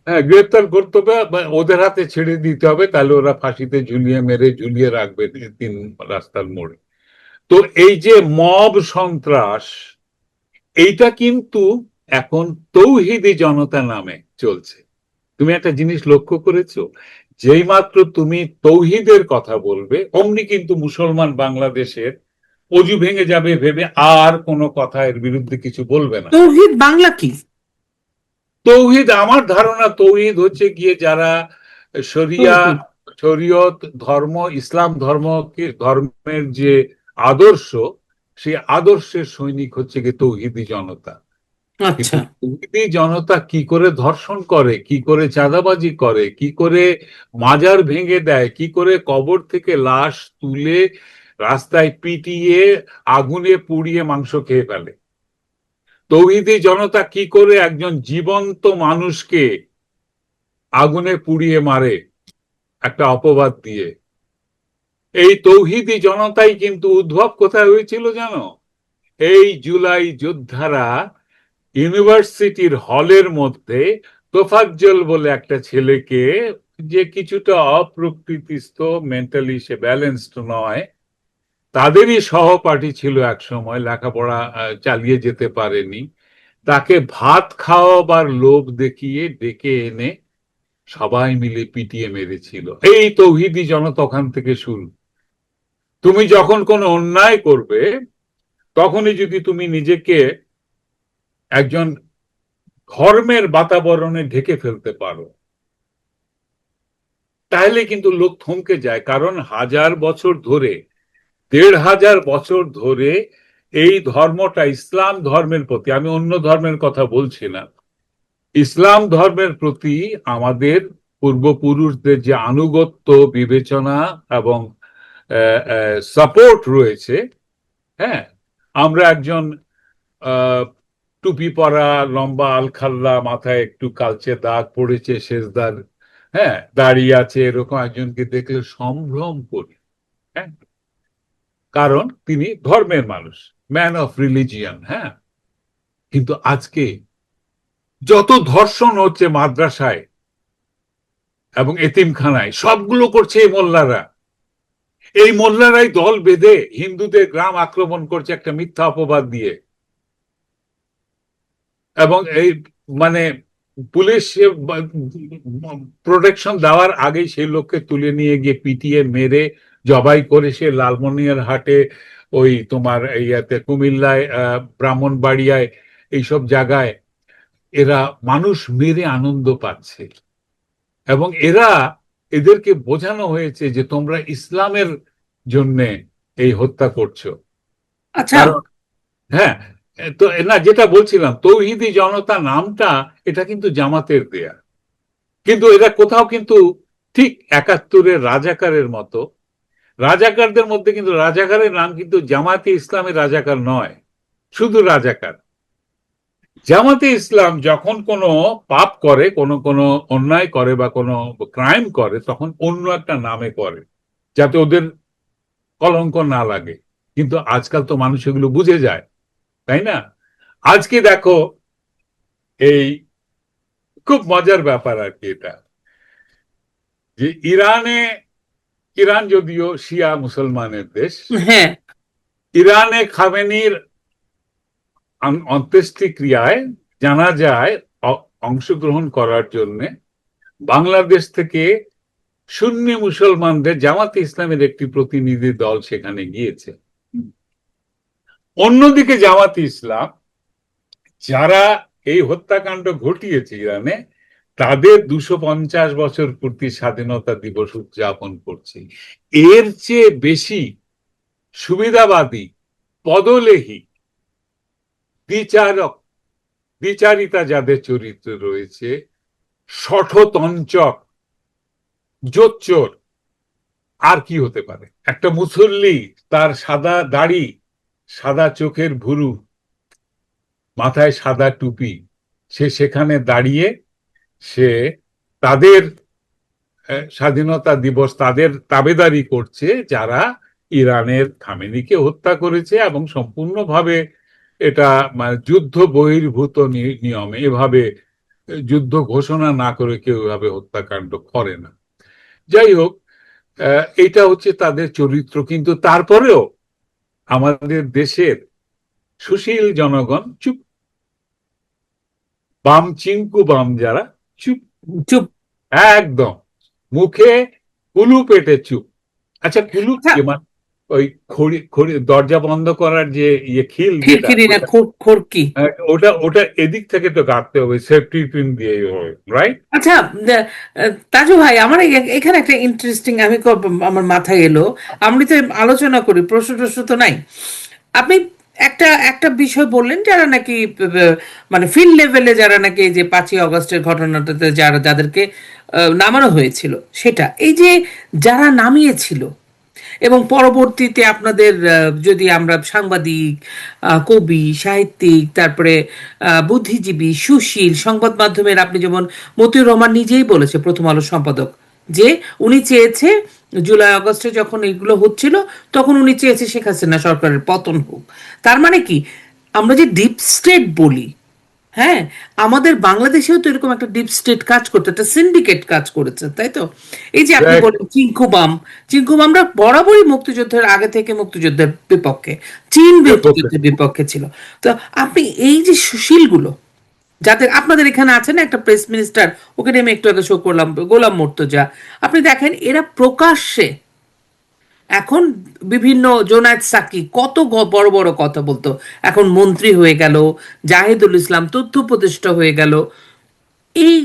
হ্যাঁ, গ্রেপ্তার করতে হবে বা ওদের হাতে ছেড়ে দিতে হবে, তাহলে ওরা ফাঁসিতে ঝুলিয়ে মেরে ঝুলিয়ে রাখবে তিন রাস্তার মোড়ে। তো এই যে মব সন্ত্রাস, এইটা কিন্তু এখন তৌহিদি জনতা নামে চলছে। তুমি একটা জিনিস লক্ষ্য করেছো, যেই মাত্র তুমি তৌহিদের কথা বলবে অমনি কিন্তু মুসলমান বাংলাদেশের অজু ভেঙে যাবে ভেবে আর কোনো কথা এর বিরুদ্ধে কিছু বলবে না। তৌহিদ বাংলা কি? তৌহিদ, আমার ধারণা তৌহিদ হচ্ছে গিয়ে যারা শরিয়া, তৌহিদ। শরীয়ত ধর্ম, ইসলাম ধর্মের যে আদর্শ, সেই আদর্শের সৈনিক হচ্ছে গিয়ে তৌহিদি জনতা। কিন্তু আচ্ছা। তৌহিদি জনতা কি করে ধর্ষণ করে, কি করে চাঁদাবাজি করে, কি করে মাজার ভেঙে দেয়, কি করে কবর থেকে লাশ তুলে রাস্তায় পিটিয়ে আগুনে পুড়িয়ে মাংস খেয়ে ফেলে, তৌহিদি জনতা কি করে একজন জীবন্ত মানুষকে আগুনে পুড়িয়ে মারে একটা অপবাদ দিয়ে, এই তৌহিদি জনতাই কিন্তু উদ্ভব কোথায় হয়েছিল জানো? এই জুলাই যোদ্ধারা ইউনিভার্সিটির হলের মধ্যে তোফাজ্জল বলে একটা ছেলেকে, যে কিছুটা অপ্রকৃতিস্থ, মেন্টালি সে ব্যালেন্সড নয়, তাদেরই সহপাঠী ছিল এক সময়, লেখাপড়া চালিয়ে যেতে পারেনি, তাকে ভাত খাওয়াবার লোভ দেখিয়ে ডেকে এনে সবাই মিলে পিটিয়ে মেরেছিল। এই তৌহিদি জনতা ওখান থেকে শুরু। তুমি যখন কোনো অন্যায় করবে, তখনই যদি তুমি নিজেকে একজন ধর্মের বাতাবরণে ঢেকে ফেলতে পারো, তাহলে কিন্তু লোক থমকে যায়। কারণ 1000 বছর ধরে, 1500 বছর ধরে এই ধর্মটা, ইসলাম ধর্মের প্রতি, আমি অন্য ধর্মের কথা বলছি না, ইসলাম ধর্মের প্রতি আমাদের পূর্বপুরুষদের যে আনুগত্য, বিবেচনা এবং সাপোর্ট রয়েছে। হ্যাঁ, আমরা একজন টুপি পরা, লম্বা আলখাল্লা, মাথায় একটু কালচে দাগ পড়েছে, শেষদার, হ্যাঁ, দাঁড়িয়ে আছে, এরকম একজনকে দেখলে সম্ভ্রম করি। হ্যাঁ, কারণ তিনি ধর্মের মানুষ, ম্যান অফ রিলিজিয়ান। হ্যাঁ, কিন্তু আজকে যত ধর্ষণ হচ্ছে মাদ্রাসায় এবং এতিমখানায়, সবগুলো করছে এই মোল্লারা। এই মোল্লারাই দল বেঁধে হিন্দুদের গ্রাম আক্রমণ করছে একটা মিথ্যা অপবাদ দিয়ে, এবং এই মানে পুলিশ প্রোটেকশন দেওয়ার আগেই সেই লোককে তুলে নিয়ে গিয়ে পিটিয়ে মেরে জবাই করে সে লালমনিয়ার হাটে, ওই তোমার ইয়াতে কুমিল্লায়, ব্রাহ্মণবাড়িয়ায়, এইসব জায়গায় এরা মানুষ মেরে আনন্দ পাচ্ছে। এবং এদেরকে বোঝানো হয়েছে যে তোমরা ইসলামের জন্যে এই হত্যা করছো। আচ্ছা। কারণ, হ্যাঁ, তো না, যেটা বলছিলাম, তৌহিদি জনতা নামটা এটা কিন্তু জামাতের দেয়া, কিন্তু এরা কোথাও কিন্তু ঠিক 71-এর রাজাকারের মতো, রাজাকারদের মধ্যে কিন্তু রাজাকারের নাম কিন্তু জামাতে ইসলামের রাজাকার নয়, শুধু রাজাকার। জামাতে ইসলাম যখন কোনো পাপ করে, কোনো অন্যায় করে বা কোনো ক্রাইম করে, তখন অন্য একটা নামে করে, যাতে ওদের কলঙ্ক না লাগে। কিন্তু আজকাল তো মানুষ এগুলো বুঝে যায়, তাই না? আজকে দেখো, এই খুব মজার ব্যাপার আর কি এটা, যে ইরান যদিও শিয়া মুসলমানের দেশ, হ্যাঁ। ইরানে খামেনির অন্ত্যেষ্টিক্রিয়ায় জানা যায় অংশগ্রহণ করার জন্য বাংলাদেশ থেকে সুন্নি মুসলমানদের জামাতে ইসলামের একটি প্রতিনিধি দল সেখানে গিয়েছে। অন্যদিকে জামাতে ইসলাম, যারা এই হত্যাকাণ্ড ঘটিয়েছে ইরানে, তাদের 250 বছর পূর্তি স্বাধীনতা দিবস উদযাপন করছে। এর চেয়ে বেশি সুবিধাবাদী, পদলেহী, বিচারক, বিচারিতা যাদের চরিত্রে রয়েছে, শঠতঞ্চক, জোচ্চোর, আর কি হতে পারে? একটা মুসল্লি, তার সাদা দাড়ি, সাদা চোখের ভুরু, মাথায় সাদা টুপি, সে সেখানে দাঁড়িয়ে সে তাদের স্বাধীনতা দিবস তাদের তাবেদারি করছে যারা ইরানের খামেনিকে হত্যা করেছে এবং সম্পূর্ণভাবে এটা মানে যুদ্ধ বহির্ভূত নিয়মে এভাবে যুদ্ধ ঘোষণা না করে কেউ এভাবে হত্যাকাণ্ড করে না। যাই হোক, এটা হচ্ছে তাদের চরিত্র, কিন্তু তারপরেও আমাদের দেশের সুশীল জনগণ চুপ, বাম চিঙ্কু বাম যারা চুপ, চুপ। একদম মুখে কুলু পেটে চুপ। আচ্ছা, কুলু আচ্ছা, কি মানে ওই খড়ি খড়ি দরজা বন্ধ করার যে খিল যেটা খিরখিরি না খড়কি। ওটা ওটা এদিক থেকে তো কাটতে হবে সেফটি পিন দিয়ে, রাইট? আচ্ছা, তাজু ভাই, আমার এখানে একটা ইন্টারেস্টিং, আমার মাথায় এলো। আমরা তো আলোচনা করি, প্রশ্ন টশ্ন তো নাই। আপনি একটা একটা বিষয় বললেন, যারা নাকি মানে ফিল্ড লেভেলে যারা নাকি এই যে 5ই আগস্টের ঘটনাটাতে যাদেরকে নামানো হয়েছিল, সেটা এই যে যারা নামিয়েছিল এবং পরবর্তীতে আপনাদের যদি আমরা সাংবাদিক, কবি, সাহিত্যিক, তারপরে বুদ্ধিজীবী, সুশীল, সংবাদ মাধ্যমের, আপনি যেমন মতিউর রহমান নিজেই বলেছে, প্রথম আলো সম্পাদক, যে উনি চেয়েছে জুলাই আগস্টে যখন এগুলো হচ্ছিল তখন উনি চেয়েছে শেখ হাসিনা সরকারের পতন হোক। তার মানে কি, আমরা যে ডিপ স্টেট বলি, হ্যাঁ, আমাদের বাংলাদেশেও তো এরকম একটা ডিপ স্টেট কাজ করতে, একটা সিন্ডিকেট কাজ করেছে, তাই তো? এই যে আপনি বলেন চিঙ্কুবাম, চিঙ্কুবামরা বরাবরই মুক্তিযুদ্ধের আগে থেকে মুক্তিযুদ্ধের বিপক্ষে, চীন মুক্তিযুদ্ধের বিপক্ষে ছিল। তো আপনি এই যে সুশীলগুলো, যাদের আপনাদের এখানে আছে না একটা প্রেস মিনিস্টার, ওকে নিয়ে আমি একটু আগে শো করলাম, গোলাম মুর্তজা, আপনি দেখেন এরা প্রকাশ্যে এখন বিভিন্ন, জোনায়েদ সাকি কত বড় বড় কথা বলতো, এখন মন্ত্রী হয়ে গেল, জাহিদুল ইসলাম তথ্য উপদেষ্টা হয়ে গেল। এই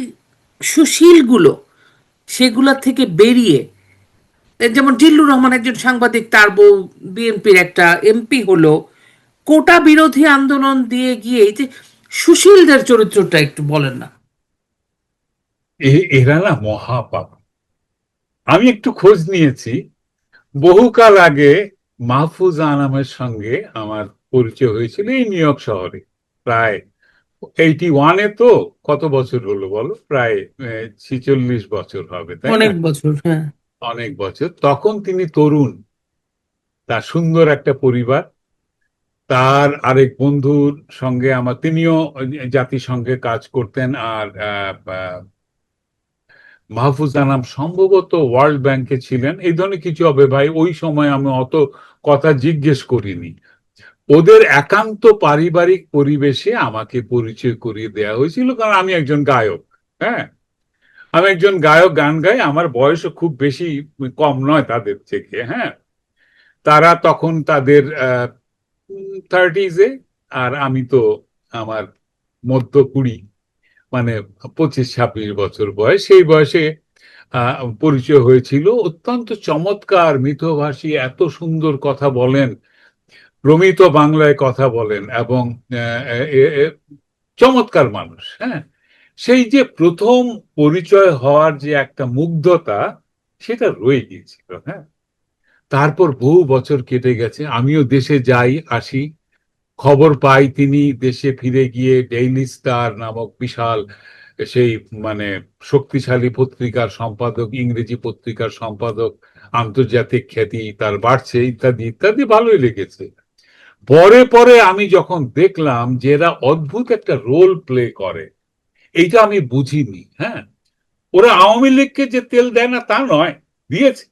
সুশীলগুলো সেগুলা থেকে বেরিয়ে, যেমন জিল্লুর রহমান একজন সাংবাদিক, তার বউ বিএনপির একটা এমপি হলো, কোটা বিরোধী আন্দোলন দিয়ে গিয়ে এই যে সুশীলদের চরিত্রটা একটু বলেন না। এরা না মহাপাপ। আমি একটু খোঁজ নিয়েছি, বহুকাল আগে মাহফুজ আনামের সঙ্গে আমার পরিচয় হয়েছিল এই নিউ ইয়র্ক শহরে, প্রায় 81-এ। তো কত বছর হলো বলো, প্রায় 46 বছর হবে, তাই না? অনেক বছর, হ্যাঁ। অনেক বছর। তখন তিনি তরুণ, তার সুন্দর একটা পরিবার, তার আরেক বন্ধুর সঙ্গে আমার, তিনিও জাতিসংঘে কাজ করতেন। আর মাহফুজ আনাম সম্ভবত ওয়ার্ল্ড ব্যাংকে ছিলেন, এই ধরনের কিছু হবে ভাই, ওই সময় আমি অত কথা জিজ্ঞেস করিনি। ওদের একান্ত পারিবারিক পরিবেশে আমাকে পরিচয় করিয়ে দেওয়া হয়েছিল, কারণ আমি একজন গায়ক। হ্যাঁ, আমি একজন গায়ক, গান গাই, আমার বয়সও খুব বেশি কম নয় তাদের থেকে। হ্যাঁ, তারা তখন তাদের 30s-এ, আর আমি তো আমার মধ্য 20, মানে 25-26 বছর বয়স। সেই বয়সে পরিচয় হয়েছিল। অত্যন্ত চমৎকার মিতভাষী, এত সুন্দর কথা বলেন, প্রমিত বাংলায় কথা বলেন, এবং চমৎকার মানুষ। হ্যাঁ, সেই যে প্রথম পরিচয় হওয়ার যে একটা মুগ্ধতা, সেটা রয়ে গিয়েছিল। হ্যাঁ, তারপর বহু বছর কেটে গেছে, আমিও দেশে যাই আসি, খবর পাই তিনি দেশে ফিরে গিয়ে ডেইলি স্টার নামক বিশাল সেই মানে শক্তিশালী পত্রিকার সম্পাদক, ইংরেজি পত্রিকার সম্পাদক, আন্তর্জাতিক খ্যাতি তার বাড়ছে, ইত্যাদি ইত্যাদি, ভালোই লেগেছে। পরে পরে আমি যখন দেখলাম যে এরা অদ্ভুত একটা রোল প্লে করে, এইটা আমি বুঝিনি। হ্যাঁ, ওরা আওয়ামী লীগকে যে তেল দেয় না তা নয়, দিয়েছে,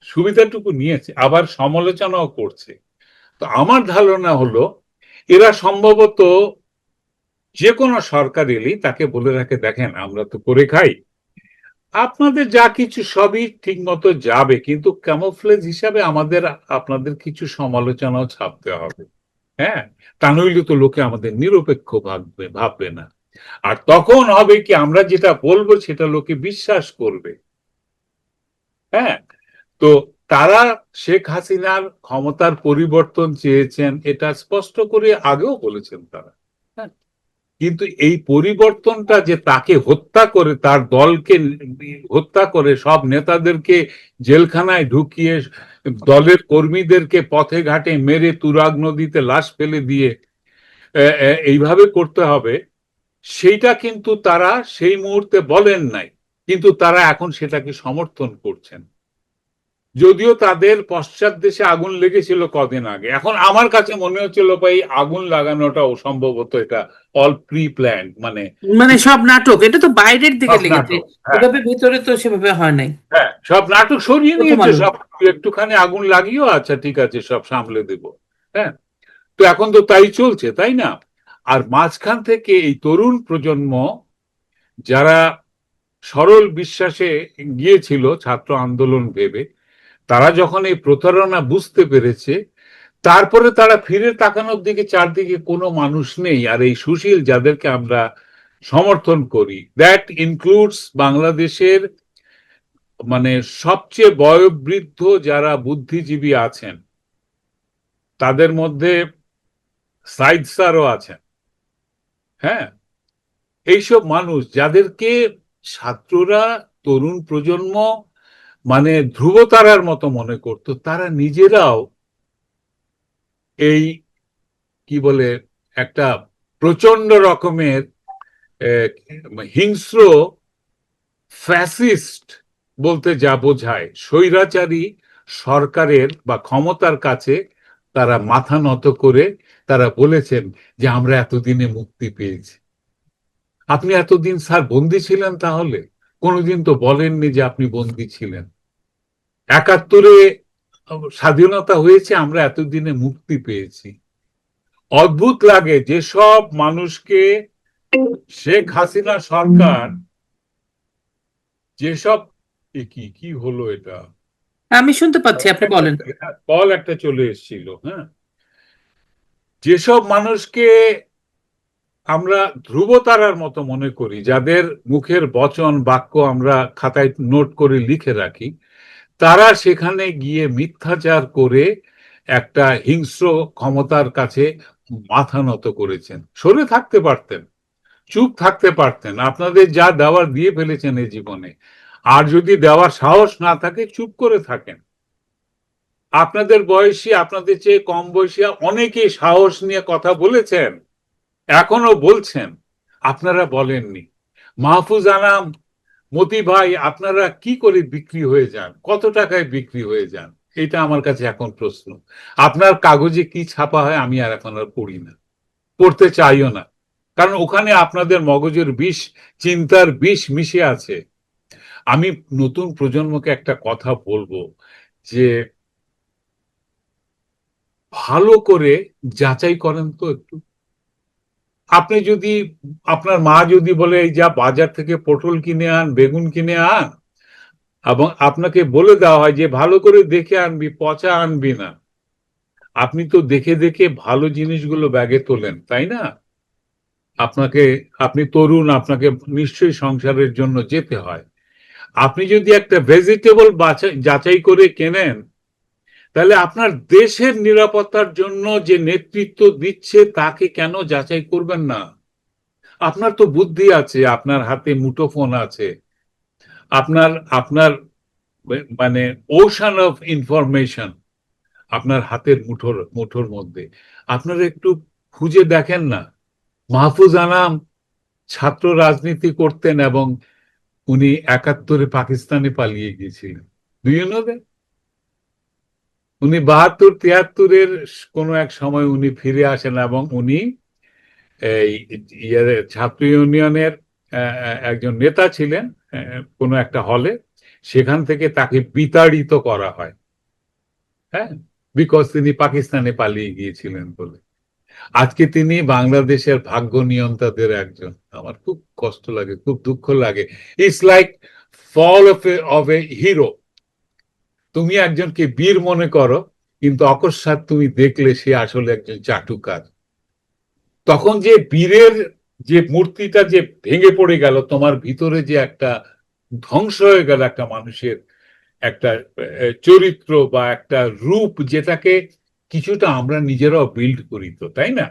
সুবিধাটুকু নিয়েছে, আবার সমালোচনাও করছে। তো আমার ধারণা হলো এরা সম্ভবত যে কোনো সরকার এলেই তাকে বলে রাখে, দেখেন আমরা তো করে খাই, আপনাদের যা কিছু সবই ঠিক মতো যাবে, কিন্তু ক্যামোফ্লেজ হিসাবে আমাদের আপনাদের কিছু সমালোচনাও ছাপতে হবে। হ্যাঁ, তা নইলে তো লোকে আমাদের নিরপেক্ষ ভাববে না। আর তখন হবে কি, আমরা যেটা বলবো সেটা লোকে বিশ্বাস করবে। হ্যাঁ, তো তারা শেখ হাসিনার ক্ষমতার পরিবর্তন চেয়েছেন, এটা স্পষ্ট করে আগেও বলেছেন তারা। হ্যাঁ, কিন্তু এই পরিবর্তনটা যে তাকে হত্যা করে, তার দলকে হত্যা করে, সব নেতাদেরকে জেলখানায় ঢুকিয়ে, দলের কর্মীদেরকে পথে ঘাটে মেরে তুরাগ নদীতে লাশ ফেলে দিয়ে এইভাবে করতে হবে, সেইটা কিন্তু তারা সেই মুহূর্তে বলেন নাই। কিন্তু তারা এখন সেটাকে সমর্থন করছেন, যদিও তাদের পশ্চাৎ দেশে আগুন লেগেছিল কদিন আগে। এখন আমার কাছে মনে হচ্ছিল ভাই আগুন লাগানোটাও সম্ভবত এটা অল প্রি প্ল্যান, মানে মানে সব নাটক, এটা তো বাইরের দিকে সব লেগেছে, নাটক। হ্যাঁ, এভাবে ভিতরে তো সেভাবে হয় নাই। হ্যাঁ, সব নাটক সরিয়ে প্রথম নিয়েছে, আলো। সব একটুখানি আগুন লাগিয়েও আচ্ছা ঠিক আছে সব সামলে দেব। হ্যাঁ, তো এখন তো তাই চলছে, তাই না? আর মাঝখান থেকে এই তরুণ প্রজন্ম যারা সরল বিশ্বাসে গিয়েছিল ছাত্র আন্দোলন ভেবে, তারা যখন এই প্রতারণা বুঝতে পেরেছে, তারপরে তারা ফিরে তাকানোর দিকে চারদিকে কোনো মানুষ নেই। আর এই সুশীল যাদেরকে আমরা সমর্থন করি, দ্যাট ইনক্লুডস বাংলাদেশের মানে সবচেয়ে বয়োবৃদ্ধ যারা বুদ্ধিজীবী আছেন, তাদের মধ্যে সাইদ স্যারও আছেন। হ্যাঁ, এইসব মানুষ যাদেরকে ছাত্ররা, তরুণ প্রজন্ম মানে ধ্রুবতারার মতো মনে করত, তারা নিজেরাও এই কি বলে একটা প্রচন্ড রকমের আহ, হিংস্র ফ্যাসিস্ট বলতে যা বোঝায় স্বৈরাচারী সরকারের বা ক্ষমতার কাছে তারা মাথা নত করে তারা বলেছেন যে আমরা এতদিনে মুক্তি পেয়েছি। আপনি এতদিন স্যার বন্দী ছিলেন, তাহলে কোনোদিন তো বলেননি যে আপনি বন্দী ছিলেন। একাত্তরে স্বাধীনতা হয়েছে, আমরা এতদিনে মুক্তি পেয়েছি। অদ্ভুত লাগে যেসব মানুষকে শেখ হাসিনা সরকার, যেসব কি কি হলো এটা, আমি শুনতে পাচ্ছি, আপনি একটা বলেন। কল একটা চলে এসেছিল। হ্যাঁ, যেসব মানুষকে আমরা ধ্রুবতারার মতো মনে করি, যাদের মুখের বচন বাক্য আমরা খাতায় নোট করে লিখে রাখি, তারা সেখানে গিয়ে মিথ্যাচার করে একটা হিংস্র ক্ষমতার কাছে মাথা নত করেছেন। সরে থাকতে পারতেন, চুপ থাকতে পারতেন, আপনাদের যা দেওয়ার দিয়ে ফেলেছেন এই জীবনে। আর যদি দেওয়ার সাহস না থাকে, চুপ করে থাকেন। আপনাদের বয়সী, আপনাদের চেয়ে কম বয়সী অনেকেই সাহস নিয়ে কথা বলেছেন, এখনো বলছেন, আপনারা বলেননি। মাহফুজ আনাম, মতি ভাই, আপনারা কি করে বিক্রি হয়ে যান, কত টাকায় বিক্রি হয়ে যান, এটা আমার কাছে এখন প্রশ্ন। আপনার কাগজে কি ছাপা হয় আমি আর এখন আর পড়ি না, পড়তে চাইও না, কারণ ওখানে আপনাদের মগজের বিষ, চিন্তার বিষ মিশে আছে। আমি নতুন প্রজন্মকে একটা কথা বলবো যে ভালো করে যাচাই করেন তো একটু। আপনি যদি, আপনার মা যদি বলে এই যা বাজার থেকে পটল কিনে আন, বেগুন কিনে আন, এবং আপনাকে বলে দেওয়া হয় যে ভালো করে দেখে আনবি, পচা আনবি না, আপনি তো দেখে দেখে ভালো জিনিসগুলো ব্যাগে তোলেন, তাই না? আপনাকে, আপনি তরুণ, আপনাকে নিশ্চয়ই সংসারের জন্য যেতে হয়। আপনি যদি একটা ভেজিটেবল যাচাই করে কেনেন, তাহলে আপনার দেশের নিরাপত্তার জন্য যে নেতৃত্ব দিচ্ছে তাকে কেন যাচাই করবেন না? আপনার তো বুদ্ধি আছে, আপনার হাতে মুঠোফোন আছে, আপনার আপনার মানে ওশান অফ ইনফরমেশন আপনার হাতের মুঠোর মুঠোর মধ্যে। আপনারা একটু খুঁজে দেখেন না। মাহফুজ আনাম ছাত্র রাজনীতি করতেন এবং উনি 71-এ পাকিস্তানে পালিয়ে গিয়েছিলেন। Do you know that? উনি 72-73-এর কোনো এক সময় উনি ফিরে আসেন এবং উনি এই ছাত্র ইউনিয়নের একজন নেতা ছিলেন কোনো একটা হলে। সেখান থেকে তাকে বিতাড়িত করা হয়। হ্যাঁ, বিকজ তিনি পাকিস্তানে পালিয়ে গিয়েছিলেন বলে। আজকে তিনি বাংলাদেশের ভাগ্য নিয়ন্তাদের একজন। আমার খুব কষ্ট লাগে, খুব দুঃখ লাগে। It's like fall of a hero. তুমি একজনকে বীর মনে করো, কিন্তু অকস্মাৎ তুমি দেখলে সে আসলে একজন চাটুকার। তখন যে বীরের যে মূর্তিটা যে ভেঙে পড়ে গেল, তোমার ভিতরে যে একটা ধ্বংস হয়ে গেল একটা মানুষের একটা চরিত্র বা একটা রূপ, যেটাকে কিছুটা আমরা নিজেরাও বিল্ড করি, তো তাই না?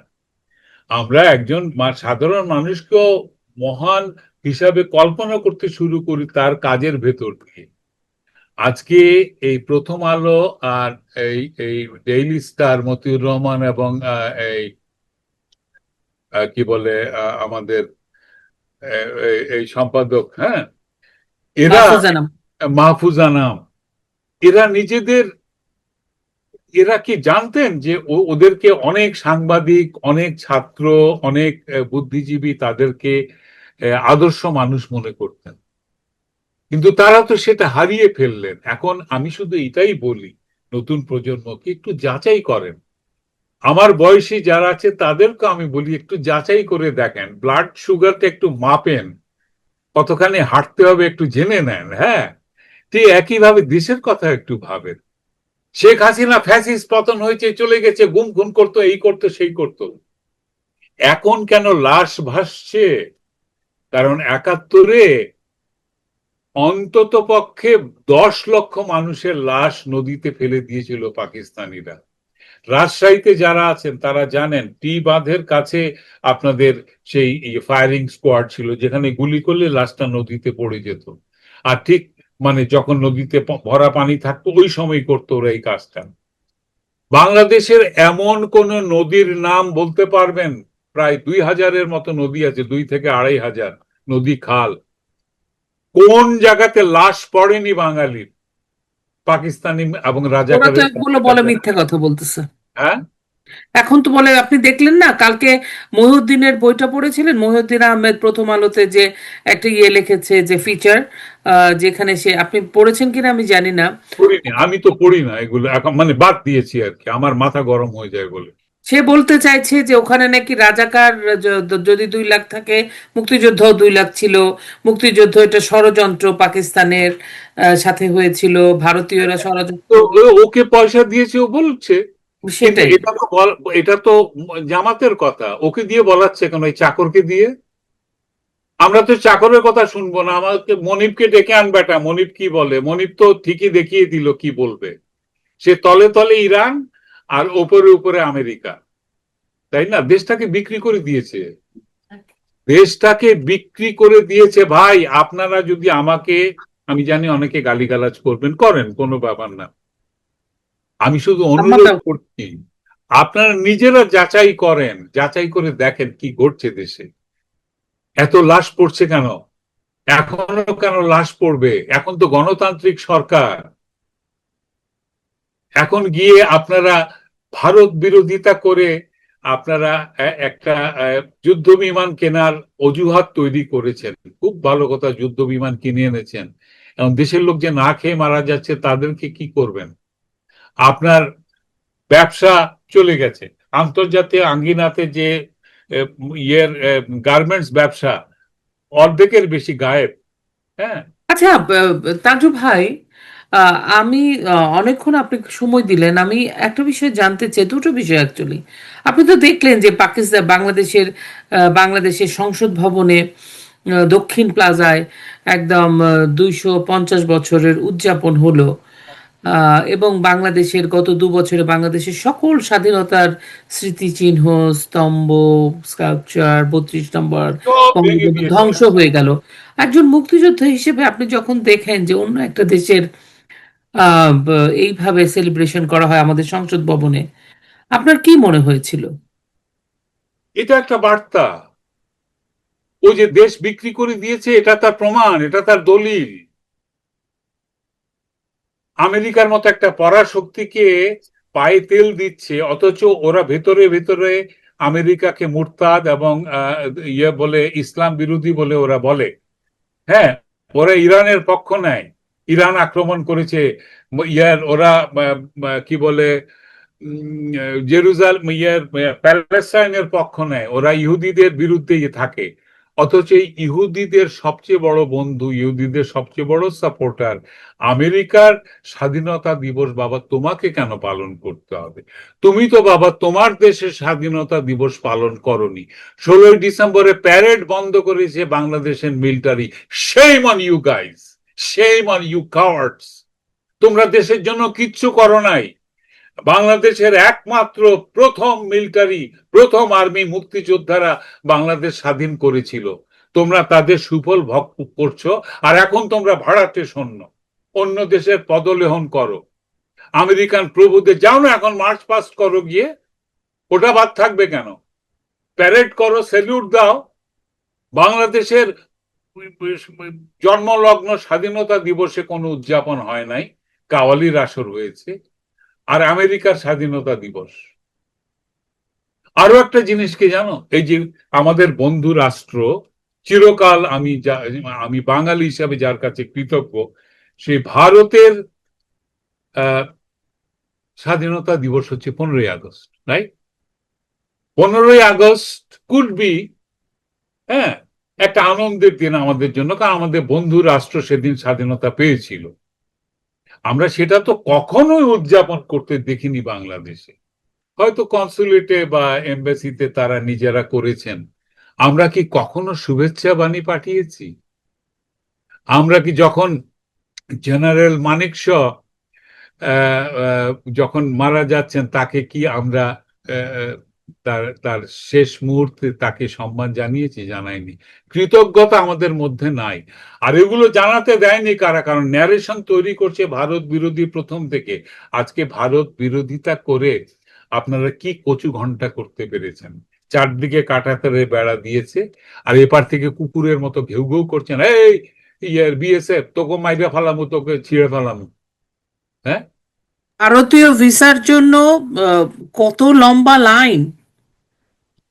আমরা একজন সাধারণ মানুষকেও মহান হিসাবে কল্পনা করতে শুরু করি তার কাজের ভেতর দিয়ে। আজকে এই প্রথম আলো আর এই এই ডেইলি স্টার, মতিউর রহমান এবং এই কি বলে আমাদের এই সম্পাদক, হ্যাঁ, এরা মাহফুজা নাম। মাহফুজা নাম, এরা নিজেদের, এরা কি জানতেন যে ওদেরকে অনেক সাংবাদিক, অনেক ছাত্র, অনেক বুদ্ধিজীবী তাদেরকে আদর্শ মানুষ মনে করতেন? কিন্তু তারা তো সেটা হারিয়ে ফেললেন। এখন আমি শুধু এটাই বলি নতুন প্রজন্মকে, একটু যাচাই করেন। আমার বয়সী যারা আছে তাদেরকে আমি বলি একটু যাচাই করে দেখেন, ব্লাড সুগারটা একটু মাপেন, কতখানি হাঁটতে হবে একটু জেনে নেন। হ্যাঁ, ঠিক একইভাবে দেশের কথা একটু ভাবেন। শেখ হাসিনা ফ্যাসিস্ট পতন হয়েছে, চলে গেছে, গুম খুন করতো, এই করতো, সেই করতো, এখন কেন লাশ ভাসছে? কারণ ৭১-এ অন্তত পক্ষে ১০ লক্ষ মানুষের লাশ নদীতে ফেলে দিয়েছিল পাকিস্তানিরা। রাজশাহীতে যারা আছেন তারা জানেন, টি বাঁধের কাছে আপনাদের সেই ফায়ারিং স্কোয়াড ছিল, যেখানে গুলি করলে লাশটা নদীতে পড়ে যেত। আর ঠিক মানে যখন নদীতে ভরা পানি থাকতো ওই সময় করতো ওরা এই কাজটা। বাংলাদেশের এমন কোন নদীর নাম বলতে পারবেন? প্রায় ২০০০-এর মতো নদী আছে, ২ থেকে ২.৫ হাজার নদী, খাল। কোন জায়গাতে লাশ পড়েনি বাঙালির, পাকিস্তানি এবং ওরা তো রাজাকারের এগুলো বলে অত্যাচারে? মিথ্যা কথা বলতেছে। হ্যাঁ, এখন তো বলে, আপনি দেখলেন না কালকে মহিউদ্দিনের বইটা পড়েছিলেন? মহিউদ্দিন আহমেদ প্রথম আলোতে যে একটা ইয়ে লিখেছে, যে ফিচার, যেখানে সে, আপনি পড়েছেন কিনা আমি জানি না। পড়িনি, আমি তো পড়ি না এগুলো, এখন মানে বাদ দিয়েছি আর কি, আমার মাথা গরম হয়ে যায় বলে। সে বলতে চাইছে যে ওখানে নাকি রাজাকার যদি 2 লাখ থাকে, মুক্তিযুদ্ধ 2 লাখ ছিল, মুক্তিযুদ্ধ এটা ষড়যন্ত্র পাকিস্তানের সাথে হয়েছিল, ভারতীয়রা ষড়যন্ত্র। তো ওকে পয়সা দিয়েছে ও বলছে, কিন্তু সেটাই। এটা তো জামাতের কথা, ওকে দিয়ে বলাচ্ছে কেন, এই চাকরকে দিয়ে? আমরা তো চাকরের কথা শুনবো না, আমাকে মনিবকে ডেকে আন বেটা, মনিব কি বলে। মনিব তো ঠিকই দেখিয়ে দিল কি বলবে। সে তলে তলে ইরান আর ওপরে উপরে আমেরিকা, তাই না? দেশটাকে বিক্রি করে দিয়েছে, দেশটাকে বিক্রি করে দিয়েছে ভাই। আপনারা যদি আমাকে, আমি জানি অনেকে গালিগালাজ করবেন, করেন, কোনো ব্যাপার না, আমি শুধু অনুরোধ আমারটাও। করছি, আপনারা নিজেরা যাচাই করেন, যাচাই করে দেখেন কি ঘটছে দেশে। এত লাশ পড়ছে কেন? এখনো কেন লাশ পড়বে? এখন তো গণতান্ত্রিক সরকার। এখন গিয়ে আপনারা ভারত বিরোধিতা করে আপনারা একটা যুদ্ধ বিমান কেনার অজুহাত তৈরি করেছেন। খুব ভালো কথা, যুদ্ধ বিমান কিনে এনেছেন। এখন দেশের লোক যে না খেয়ে মারা যাচ্ছে তাদেরকে কি করবেন? আপনার ব্যবসা চলে গেছে আন্তর্জাতিক আঙ্গিনাতে, যে ইয়ের গার্মেন্টস ব্যবসা অর্ধেকের বেশি গায়েব। হ্যাঁ, আচ্ছা, তাজু ভাই, আমি অনেকক্ষণ আপনি সময় দিলেন। আমি একটা বিষয় জানতে চাই, দুটো বিষয় অ্যাকচুয়ালি। আপনি তো দেখলেন যে পাকিস্তান, বাংলাদেশের সংসদ ভবনে, দক্ষিণ প্লাজায় একদম 250 বছরের উদযাপন হলো। এবং বাংলাদেশের গত 2 বছরে বাংলাদেশের সকল স্বাধীনতার স্মৃতিচিহ্ন, স্তম্ভ, স্কাল্পচার, 32 নম্বর সব ভেঙে বঙ্গবন্ধু দিয়েছে। ধ্বংস হয়ে গেল। একজন মুক্তিযোদ্ধা হিসেবে আপনি যখন দেখেন যে অন্য একটা দেশের এইভাবে সেলিব্রেশন করা হয় আমাদের সংসদ ভবনে, আপনার কি মনে হয়েছিল? এটা একটা বার্তা। ও যে দেশ বিক্রি করে দিয়েছে এটা তার প্রমাণ, এটা তার দলিল। আমেরিকার মতো একটা পরাশক্তিকে পায়ে তেল দিচ্ছে, অথচ ওরা ভেতরে ভেতরে আমেরিকাকে মুরতাদ এবং ইয়ে বলে, ইসলাম বিরোধী বলে ওরা বলে। হ্যাঁ, ওরা ইরানের পক্ষ নেয়, ইরান আক্রমণ করেছে, ইয়ার ওরা কি বলে, জেরুজালেম, ইয়ার প্যালেস্টাইনের পক্ষ নেয়, ওরা ইহুদিদের বিরুদ্ধে থাকে। অথচ এই ইহুদিদের সবচেয়ে বড় বন্ধু, ইহুদিদের সবচেয়ে বড় সাপোর্টার আমেরিকার স্বাধীনতা দিবস বাবা তোমাকে কেন পালন করতে হবে? তুমি তো বাবা তোমার দেশের স্বাধীনতা দিবস পালন করনি। 16ই ডিসেম্বরে প্যারেড বন্ধ করেছে বাংলাদেশের military. Shame on you guys, shame on you cowards. তোমরা দেশের জন্য কিচ্ছু করো নাই। বাংলাদেশের একমাত্র প্রথম মিলিটারি, প্রথম আর্মি মুক্তিযোদ্ধারা বাংলাদেশ স্বাধীন করেছিল। তোমরা তাদের সুফল ভোগ করছো, আর এখন তোমরা ভাড়াটে সৈন্য, অন্য দেশের পদলেহন করো। আমেরিকান প্রভুদের যাও না এখন মার্চ পাস্ট করো গিয়ে, ওটা বাদ থাকবে কেন? প্যারেড করো, স্যালিউট দাও। বাংলাদেশের জন্মলগ্ন স্বাধীনতা দিবসে কোনো উদযাপন হয় নাই, কাওয়ালির আসর হয়েছে। আর আমেরিকার স্বাধীনতা দিবস। আরো একটা জিনিস কি জানো, এই যে আমাদের বন্ধু রাষ্ট্র, চিরকাল আমি বাঙালি হিসাবে যার কাছে কৃতজ্ঞ, সেই ভারতের স্বাধীনতা দিবস হচ্ছে 15ই আগস্ট, রাইট? 15ই আগস্ট কুড বি, হ্যাঁ, একটা আনন্দের দিন আমাদের জন্য, কারণ আমাদের বন্ধু রাষ্ট্র সেদিন স্বাধীনতা পেয়েছিল। আমরা সেটা তো কখনোই উদযাপন করতে দেখিনি বাংলাদেশে। হয়তো কনসুলেটে বা এমবাসিতে তারা নিজেরা করেছেন। আমরা কি কখনো শুভেচ্ছা বাণী পাঠিয়েছি? আমরা কি যখন জেনারেল মানেকশ যখন মারা যাচ্ছেন, তাকে কি আমরা তার তার শেষ মুহূর্তে তাকে সম্মান জানিয়েছি? জানাইনি। কৃতজ্ঞতা আমাদের মধ্যে নাই। আর এগুলো জানাতে দেয়নি কারা? কারণ ন্যারেশন তৈরি করছে ভারত বিরোধী প্রথম থেকে। আজকে ভারত বিরোধিতা করে আপনারা কি কচু ঘন্টা করতে পেরেছেন? চারদিকে কাঁটাতারে বেড়া দিয়েছে, আর এপার থেকে কুকুরের মতো ঘেউ ঘেউ করছেন, এই বিএসএফ তোকে মাইরে ফেলামু, তোকে ছিঁড়ে ফেলামু। হ্যাঁ, ভারতীয় ভিসার জন্য আহ, কত লম্বা লাইন!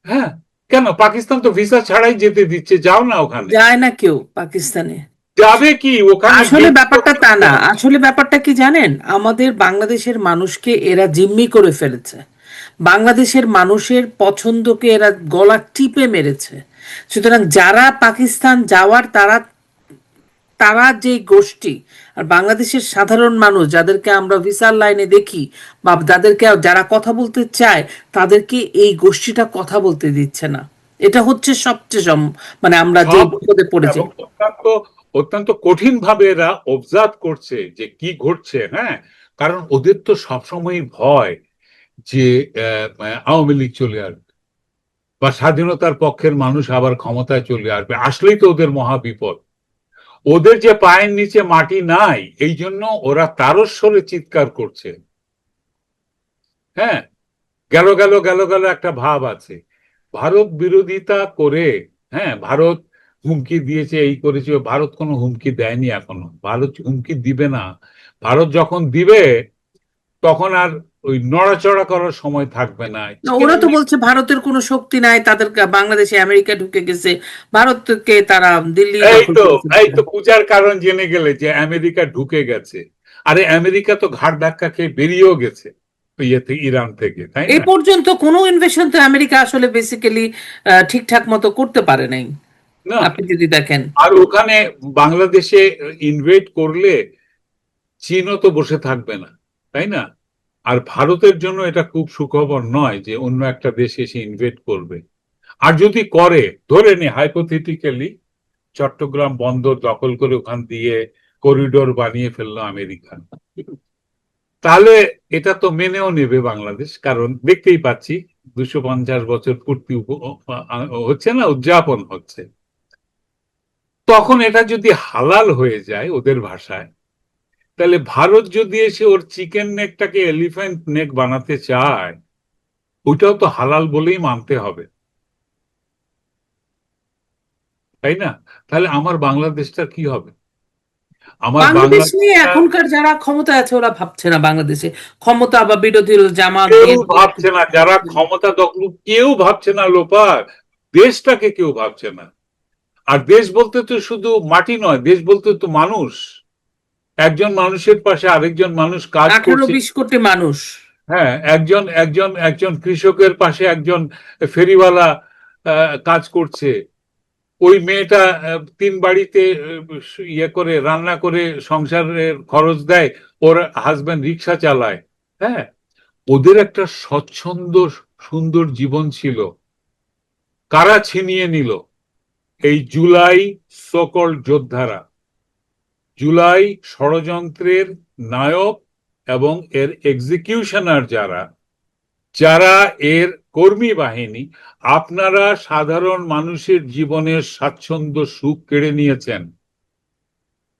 হ্যাঁ, কেন পাকিস্তান তো ভিসা ছাড়াই যেতে দিচ্ছে, যাও না ওখানে। যায় না কেউ পাকিস্তানে। যাবে কি ওখানে আসলে গেট? ব্যাপারটা তা না, আসলে ব্যাপারটা কি জানেন, আমাদের বাংলাদেশের মানুষকে এরা জিম্মি করে ফেলেছে। বাংলাদেশের মানুষের পছন্দকে এরা গলা টিপে মেরেছে। সুতরাং যারা পাকিস্তান যাওয়ার, তারা তারা যে গোষ্ঠী, আর বাংলাদেশের সাধারণ মানুষ যাদেরকে আমরা ভিসার লাইনে দেখি বা যাদেরকে যারা কথা বলতে চায়, তাদেরকে এই গোষ্ঠীটা কথা বলতে দিচ্ছে না। এটা হচ্ছে সবচেয়ে মানে আমরা যে সব, বিপদে পড়েছি। এবং অত্যন্ত অত্যন্ত কঠিন ভাবে এরা অবজার্ভ করছে যে কি ঘটছে। হ্যাঁ, কারণ ওদের তো সবসময় ভয় যে আওয়ামী লীগ চলে আসবে বা স্বাধীনতার পক্ষের মানুষ আবার ক্ষমতায় চলে আসবে, আসলেই তো ওদের মহাবিপদ। ওদের যে পায়ের নিচে মাটি নাই, এই জন্য ওরা তারস্বরে চিৎকার করছে। হ্যাঁ, গেল গেল গেল গেল একটা ভাব আছে। ভারত বিরোধিতা করে, হ্যাঁ, ভারত হুমকি দিয়েছে, এই করেছে। ভারত কোনো হুমকি দেয়নি এখনো, ভারত হুমকি দিবে না। ভারত যখন দিবে তখন আর ওই নড়াচড়া করার সময় থাকবে না। না, চিকেন ওরা তো বলছে ভারতের কোনো শক্তি নাই, তাদের বাংলাদেশে আমেরিকা ঢুকে গেছে, ভারতকে তারা দিল্লি এই দখল তো, করে এই ফেলছে। তো পূজার কারণ জেনে গেলে যে আমেরিকা ঢুকে গেছে। আরে আমেরিকা তো ঘাড় ধাক্কা খেয়ে বেরিয়েও গেছে ইয়ে থেকে, ইরান থেকে, তাই এই না? পর্যন্ত কোনো ইনভেশন তো আমেরিকা আসলে বেসিক্যালি ঠিকঠাক মতো করতে পারে নাই, না, আপনি যদি দেখেন। আর ওখানে বাংলাদেশে ইনভেস্ট করলে চীনও তো বসে থাকবে না, তাই না? আর ভারতের জন্য এটা খুব সুখবর নয় যে অন্য একটা দেশ এসে ইনভেস্ট করবে। আর যদি করে, ধরে নি হাইপোথেটিক্যালি, চট্টগ্রাম বন্দর দখল করে ওখান দিয়ে করিডোর বানিয়ে ফেললো আমেরিকা, তাহলে এটা তো মেনেও নেবে বাংলাদেশ। কারণ দেখতেই পাচ্ছি 250 বছর পূর্তি হচ্ছে না, উদযাপন হচ্ছে। তখন এটা যদি হালাল হয়ে যায় ওদের ভাষায়, তাহলে ভারত যদি এসে ওর চিকেন নেকটাকে এলিফ্যান্ট নেক বানাতে চায়, ওইটাও তো হালাল বলেই মানতে হবে, তাই না? তাহলে আমার বাংলাদেশটা কি হবে? আমার বাংলাদেশ নিয়ে বাংলাদেশটা এখনকার যারা ক্ষমতা আছে ওরা ভাবছে না বাংলাদেশে ক্ষমতা বা বিরোধী জামাত কেউ বিএনপি। ভাবছে না, যারা ক্ষমতা দখল কেউ ভাবছে না লোপার, দেশটাকে কেউ ভাবছে না। আর দেশ বলতে তো শুধু মাটি নয়, দেশ বলতে তো মানুষ। একজন মানুষের পাশে আরেকজন মানুষ কাজ 18 করছে। 20 কোটি মানুষ। হ্যাঁ, একজন একজন একজন কৃষকের পাশে একজন ফেরিওয়ালা কাজ করছে। ওই মেয়েটা 3 বাড়িতে ইয়ে করে রান্না করে সংসারের খরচ দেয়, ওর হাজবেন্ড রিক্সা চালায়। হ্যাঁ, ওদের একটা স্বচ্ছন্দ সুন্দর জীবন ছিল, কারা ছিনিয়ে নিল? এই জুলাই সকল যোদ্ধারা, জুলাই ষড়যন্ত্রের নায়ক এবং এর এক্সিকিউশনার যারা, যারা এর কর্মী বাহিনী, আপনারা সাধারণ মানুষের জীবনের স্বাচ্ছন্দ্য সুখ কেড়ে নিয়েছেন।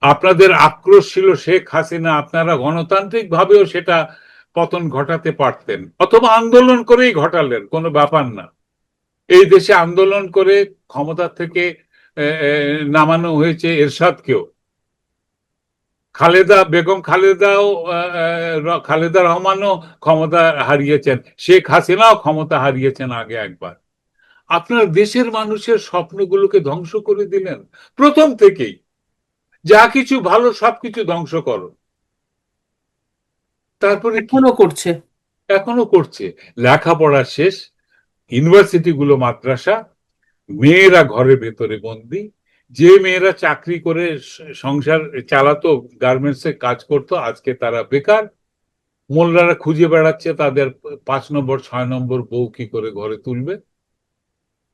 আপনাদের আক্রোশ ছিল শেখ হাসিনা, আপনারা গণতান্ত্রিক ভাবেও সেটা পতন ঘটাতে পারতেন, অথবা আন্দোলন করেই ঘটালেন, কোনো ব্যাপার না। এই দেশে আন্দোলন করে ক্ষমতা থেকে নামানো হয়েছে এরশাদকেও। বেগম খালেদাও, খালেদা রহমানও ক্ষমতা হারিয়েছেন, শেখ হাসিনাও ক্ষমতা হারিয়েছেন আগে একবার। আপনার দেশের মানুষের স্বপ্নগুলোকে ধ্বংস করে দিলেন প্রথম থেকেই। যা কিছু ভালো সবকিছু ধ্বংস করো। তারপরে কি? এখনো করছে। এখনো করছে। লেখাপড়া শেষ, ইউনিভার্সিটি গুলো মাদ্রাসা, মেয়েরা ঘরের ভেতরে বন্দি। যে মেয়েরা চাকরি করে সংসার চালাতো, গার্মেন্টসে কাজ করতো, আজকে তারা বেকার। মোল্লারা খুঁজে বেড়াচ্ছে তাদের 5 নম্বর 6 নম্বর বউ কি করে ঘরে তুলবে।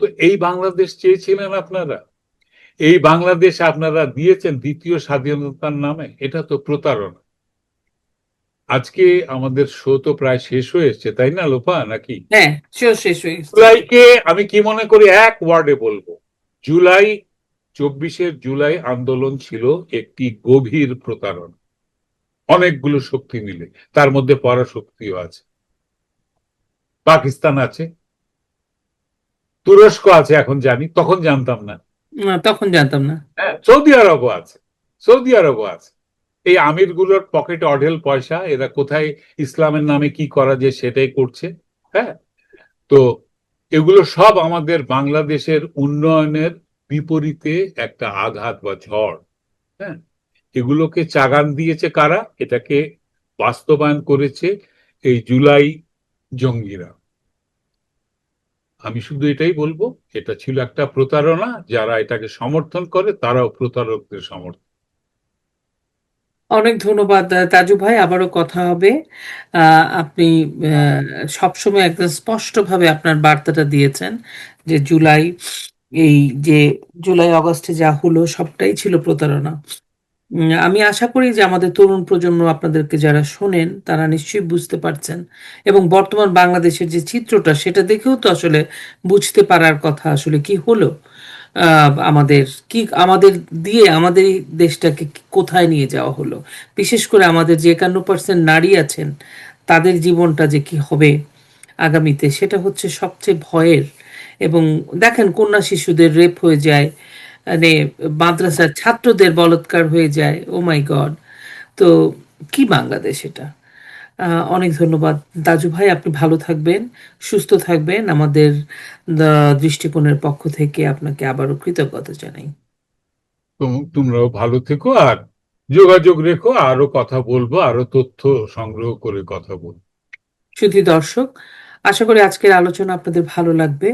তো এই বাংলাদেশ চেয়েছিলেন আপনারা? এই বাংলাদেশ আপনারা দিয়েছেন দ্বিতীয় স্বাধীনতার নামে? এটা তো প্রতারণা। আজকে আমাদের শো তো প্রায় শেষ হয়ে এসছে, তাই না লোপা, নাকি? হ্যাঁ, সেও শেষ হয়ে গেছে। জুলাইকে আমি কি মনে করি, এক ওয়ার্ডে বলবো, জুলাই 24 জুলাই আন্দোলন ছিল একটি গভীর প্রতারণা। অনেকগুলো শক্তি মিলে, তার মধ্যে পরাশক্তিও আছে। পাকিস্তান আছে, তুরস্ক আছে, এখন জানি, তখন জানতাম না। তখন জানতাম না। হ্যাঁ, সৌদি আরবও আছে, সৌদি আরবও আছে। এই আমির গুলোর পকেটে অঢেল পয়সা, এরা কোথায় ইসলামের নামে কি করা যায় সেটাই করছে। হ্যাঁ, তো এগুলো সব আমাদের বাংলাদেশের উন্নয়নের বিপরীতে একটা আঘাত বা ঝড়। হ্যাঁ, এগুলোকে চাগান দিয়েছে কারা? এটাকে বাস্তবায়ন করেছে এই জুলাই জঙ্গিরা। আমি শুধু এটাই বলবো, এটা ছিল একটা প্রতারণা। যারা এটাকে সমর্থন করে তারাও প্রতারকদের সমর্থন। অনেক ধন্যবাদ তাজু ভাই, আবারও কথা হবে। আপনি সবসময় একদম স্পষ্টভাবে আপনার বার্তাটা দিয়েছেন যে এই যে জুলাই আগস্টে যা হলো সবটাই ছিল প্রতারণা। আমি আশা করি যে আমাদের তরুণ প্রজন্ম আপনাদেরকে যারা শোনেন তারা নিশ্চয়ই বুঝতে পারছেন, এবং বর্তমান বাংলাদেশের যে চিত্রটা সেটা দেখেও তো আসলে বুঝতে পারার কথা আসলে কি হলো। আমাদের আমাদের দিয়ে আমাদের এই দেশটাকে কোথায় নিয়ে যাওয়া হলো। বিশেষ করে আমাদের যে 51% নারী আছেন তাদের জীবনটা যে কি হবে আগামীতে, সেটা হচ্ছে সবচেয়ে ভয়ের। এবং দেখেন, কন্যা শিশুদের রেপ হয়ে যায়, মানে মাদ্রাসার ছাত্রদের বলাৎকার হয়ে যায়। ও মাই গড! তো কি বাংলাদেশ এটা? অনেক ধন্যবাদ দাজু ভাই, আপনি ভালো থাকবেন, সুস্থ থাকবেন। আমাদের দৃষ্টিকোণের পক্ষ থেকে আপনাকে আবারও কৃতজ্ঞতা জানাই। তোমরাও ভালো থেকো, আর যোগাযোগ রেখো, আরো কথা বলবো, আরো তথ্য সংগ্রহ করে কথা বলবো। শুধু দর্শক, আশা করি আজকের আলোচনা আপনাদের ভালো লাগবে,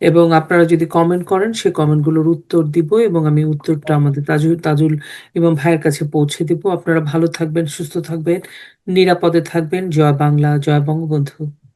এবং আপনারা যদি কমেন্ট করেন সে কমেন্টগুলোর উত্তর দিব, এবং আমি উত্তরটা আমাদের তাজুল এবং ভাইয়ের কাছে পৌঁছে দিব। আপনারা ভালো থাকবেন, সুস্থ থাকবেন, নিরাপদে থাকবেন। জয় বাংলা, জয় বঙ্গবন্ধু।